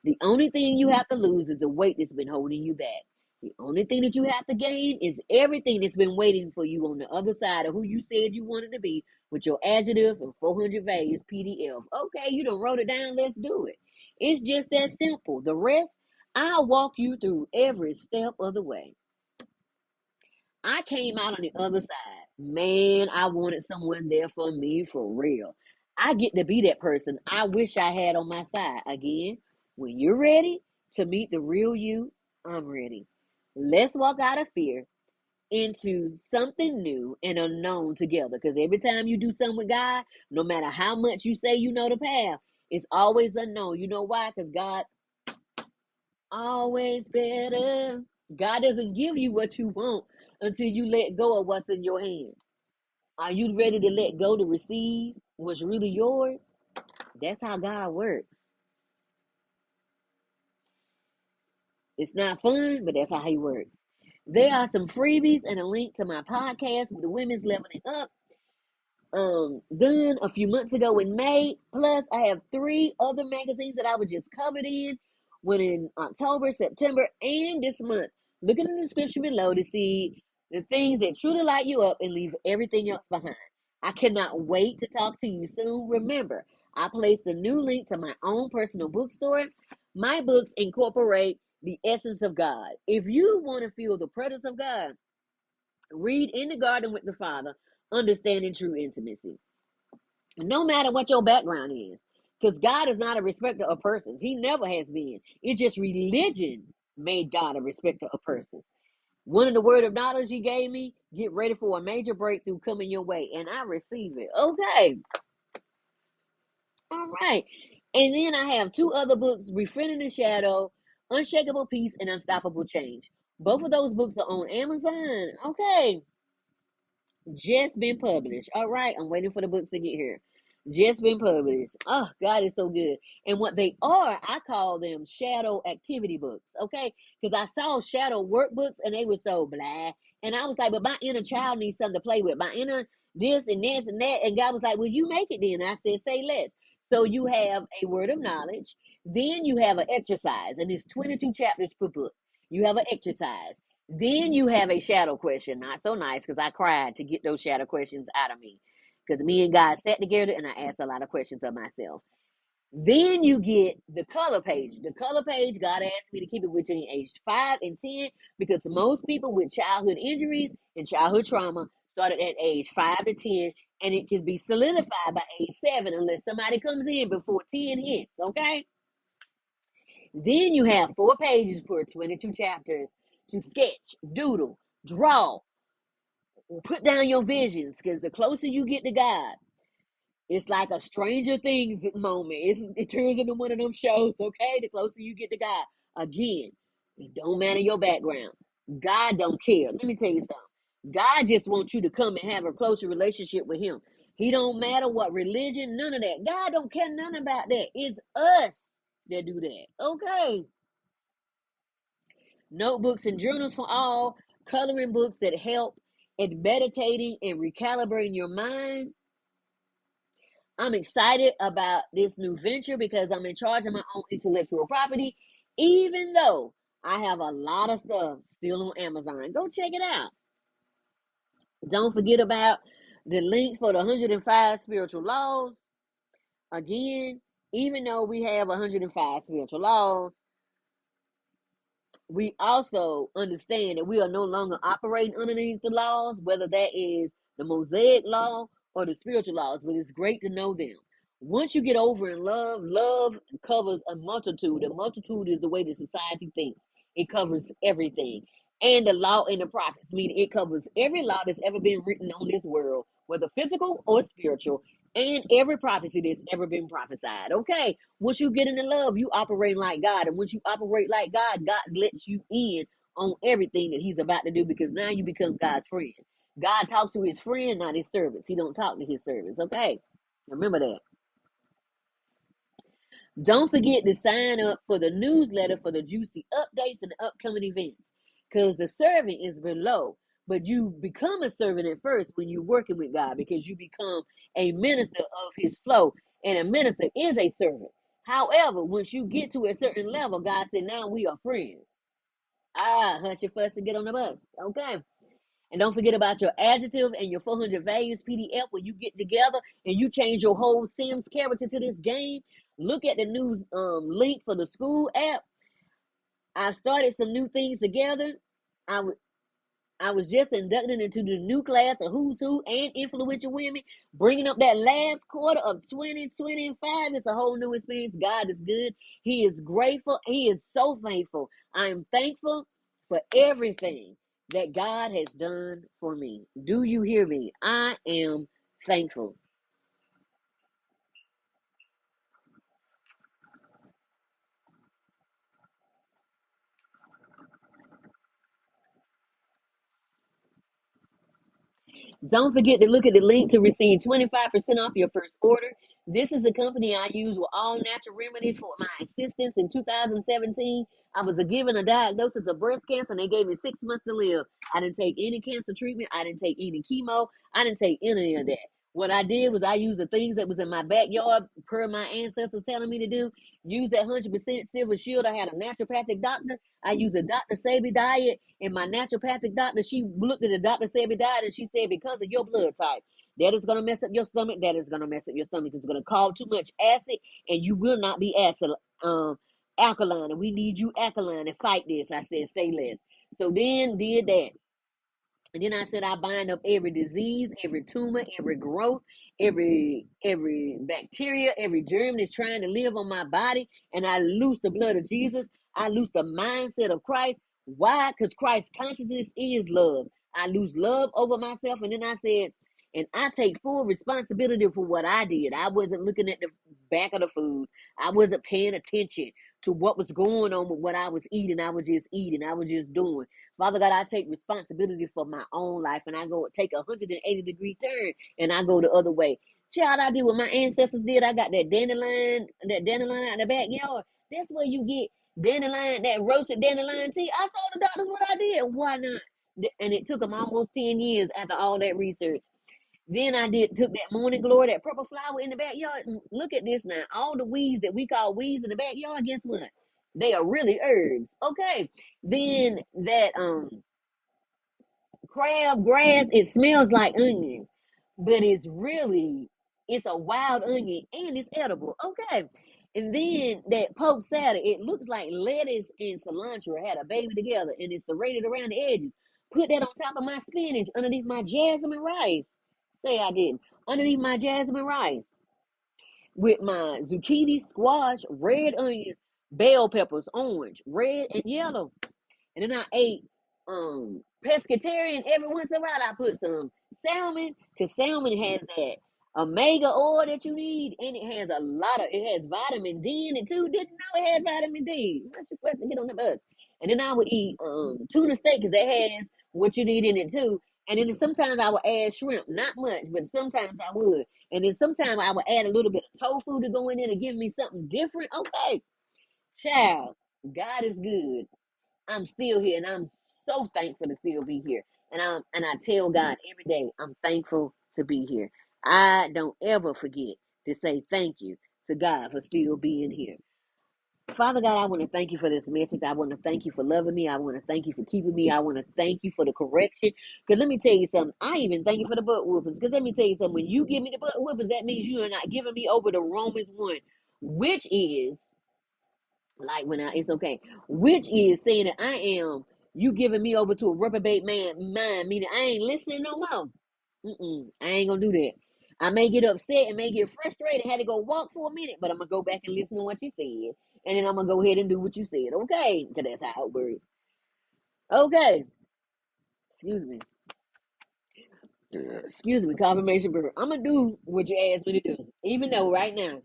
The only thing you have to lose is the weight that's been holding you back. The only thing that you have to gain is everything that's been waiting for you on the other side of who you said you wanted to be with your adjective and 400 values PDF. Okay, you done wrote it down. Let's do it. It's just that simple. The rest, I'll walk you through every step of the way. I came out on the other side. Man, I wanted someone there for me for real. I get to be that person I wish I had on my side. Again, when you're ready to meet the real you, I'm ready. Let's walk out of fear into something new and unknown together. Because every time you do something with God, no matter how much you say you know the path, it's always unknown. You know why? Because God always better. God doesn't give you what you want until you let go of what's in your hand. Are you ready to let go to receive what's really yours? That's how God works. It's not fun, but that's how He works. There are some freebies and a link to my podcast with the Women's Leveling Up done a few months ago in May. Plus, I have 3 other magazines that I was just covered in, one in October, September, and this month. Look in the description below to see the things that truly light you up and leave everything else behind. I cannot wait to talk to you soon. Remember, I placed a new link to my own personal bookstore. My books incorporate the essence of God. If you want to feel the presence of God, read In the Garden with the Father, Understanding True Intimacy. No matter what your background is, because God is not a respecter of persons. He never has been. It's just religion made God a respecter of persons. One of the word of knowledge He gave me, get ready for a major breakthrough coming your way, and I receive it. Okay. All right. And then I have 2 other books, Befriending the Shadow, Unshakable Peace, and Unstoppable Change. Both of those books are on Amazon. Okay. Just been published. All right. I'm waiting for the books to get here. Just been published. Oh, God is so good. And what they are, I call them shadow activity books. Okay. Because I saw shadow workbooks and they were so blah. And I was like, but my inner child needs something to play with. My inner this and this and that. And God was like, well, you make it then. I said, say less. So you have a word of knowledge. Then you have an exercise, and it's 22 chapters per book. You have an exercise. Then you have a shadow question. Not so nice because I cried to get those shadow questions out of me. Because me and God sat together and I asked a lot of questions of myself. Then you get the color page. The color page, God asked me to keep it between age 5 and 10 because most people with childhood injuries and childhood trauma started at age 5 to 10, and it can be solidified by age 7 unless somebody comes in before 10 hits, okay? Then you have 4 pages per 22 chapters to sketch, doodle, draw, put down your visions because the closer you get to God, it's like a Stranger Things moment. It turns into one of them shows, okay? The closer you get to God. Again, it don't matter your background. God don't care. Let me tell you something. God just wants you to come and have a closer relationship with him. He don't matter what religion, none of that. God don't care none about that. It's us that do that. Okay. Notebooks and journals for all, coloring books that help in meditating and recalibrating your mind. I'm excited about this new venture because I'm in charge of my own intellectual property, even though I have a lot of stuff still on Amazon. Go check it out. Don't forget about the link for the 105 spiritual laws. Again, even though we have 105 spiritual laws, we also understand that we are no longer operating underneath the laws, whether that is the Mosaic law or the spiritual laws, but it's great to know them. Once you get over in love, love covers a multitude. A multitude is the way the society thinks. It covers everything. And the law and the prophets, meaning it covers every law that's ever been written on this world, whether physical or spiritual, and every prophecy that's ever been prophesied. Okay, once you get into love, you operate like God. And once you operate like God, God lets you in on everything that he's about to do because now you become God's friend. God talks to his friend, not his servants. He don't talk to his servants. Okay, remember that. Don't forget to sign up for the newsletter for the juicy updates and upcoming events because the servant is below. But you become a servant at first when you're working with God because you become a minister of his flow. And a minister is a servant. However, once you get to a certain level, God said, now we are friends. Hush your fuss and get on the bus. Okay. And don't forget about your adjective and your 400 values PDF when you get together and you change your whole Sims character to this game. Look at the new link for the school app. I've started some new things together. I, I was just inducted into the new class of Who's Who and Influential Women, bringing up that last quarter of 2025. It's a whole new experience. God is good. He is grateful. He is so thankful. I am thankful for everything that God has done for me. Do you hear me? I am thankful. Don't forget to look at the link to receive 25% off your first order. This is the company I use with all natural remedies for my assistance. In 2017, I was given a diagnosis of breast cancer and they gave me 6 months to live. I didn't take any cancer treatment. I didn't take any chemo. I didn't take any of that. What I did was I used the things that was in my backyard per my ancestors telling me to do. Use that 100% silver shield. I had a naturopathic doctor. I used a Dr. Sebi diet, and my naturopathic doctor, she looked at the Dr. Sebi diet and she said, because of your blood type, that is going to mess up your stomach. That is going to mess up your stomach. It's going to cause too much acid, and you will not be alkaline. And we need you alkaline to fight this. I said, stay less. So then did that. And then I said, I bind up every disease, every tumor, every growth, every bacteria, every germ that's trying to live on my body. And I loose the blood of Jesus. I loose the mindset of Christ. Why? Because Christ's consciousness is love. I lose love over myself. And then I said, and I take full responsibility for what I did. I wasn't looking at the back of the food. I wasn't paying attention to what was going on with what I was eating. I was just eating. I was just doing. Father God, I take responsibility for my own life and I go take a 180-degree turn and I go the other way. Child, I did what my ancestors did. I got that dandelion out in the backyard. That's where you get dandelion, that roasted dandelion tea. I told the doctors what I did. Why not? And it took them almost 10 years after all that research. Then I took that morning glory, that purple flower in the backyard. Look at this now. All the weeds that we call weeds in the backyard, guess what? They are really herbs. Okay. Then that crab grass, it smells like onions, but it's a wild onion and it's edible. Okay. And then that poke salad, it looks like lettuce and cilantro had a baby together and it's serrated around the edges. Put that on top of my spinach underneath my jasmine rice. Say I didn't. Underneath my jasmine rice with my zucchini, squash, red onions, bell peppers, orange, red, and yellow. And then I ate pescatarian. Every once in a while I put some salmon, because salmon has that omega oil that you need, and it has vitamin D in it too. Didn't know it had vitamin D. I just supposed to get on the bus. And then I would eat tuna steak because that has what you need in it too. And then sometimes I would add shrimp, not much, but sometimes I would. And then sometimes I would add a little bit of tofu to go in there to give me something different. Okay, child, God is good. I'm still here, and I'm so thankful to still be here. And I tell God every day, I'm thankful to be here. I don't ever forget to say thank you to God for still being here. Father God, I want to thank you for this message. I want to thank you for loving me. I want to thank you for keeping me. I want to thank you for the correction. Because let me tell you something. I even thank you for the butt whoopings. Because let me tell you something. When you give me the butt whoopings, that means you are not giving me over to Romans 1, which is like it's okay, which is saying that you giving me over to a reprobate mind, meaning I ain't listening no more. I ain't gonna do that. I may get upset and may get frustrated, had to go walk for a minute, but I'm gonna go back and listen to what you said, and then I'm gonna go ahead and do what you said, okay? Because that's how it works. Okay, excuse me. Excuse me, confirmation bird. I'm gonna do what you asked me to do, even though right now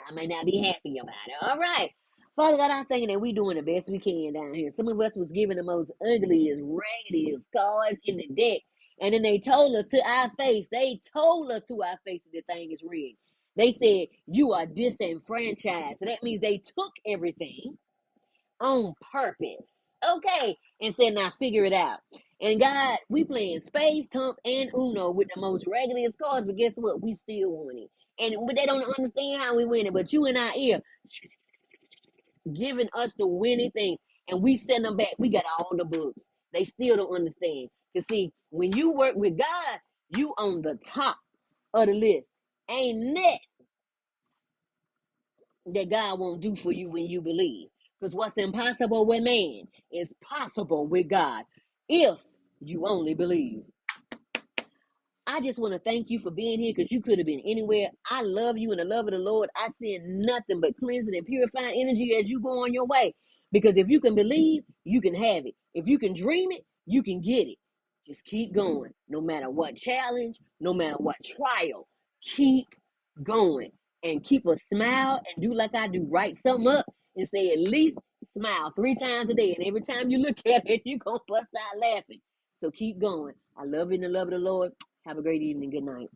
I may not be happy about it. All right. Father God, I'm thinking that we doing the best we can down here. Some of us was given the most ugliest, raggediest cards in the deck. And then they told us to our face. They told us to our face that the thing is rigged. They said, you are disenfranchised. So that means they took everything on purpose. Okay. And said, now figure it out. And God, we playing Space, Tump, and Uno with the most raggediest cards, but guess what? We still won it. But they don't understand how we win it. But you in our ear giving us the winning thing, and we send them back. We got all the books. They still don't understand. Cause see, when you work with God, you on the top of the list. Ain't that God won't do for you when you believe. Because what's impossible with man is possible with God if you only believe. I just want to thank you for being here because you could have been anywhere. I love you in the love of the Lord. I send nothing but cleansing and purifying energy as you go on your way. Because if you can believe, you can have it. If you can dream it, you can get it. Just keep going. No matter what challenge, no matter what trial, keep going. And keep a smile and do like I do. Write something up and say at least smile 3 times a day. And every time you look at it, you're going to bust out laughing. So keep going. I love you in the love of the Lord. Have a great evening. Good night.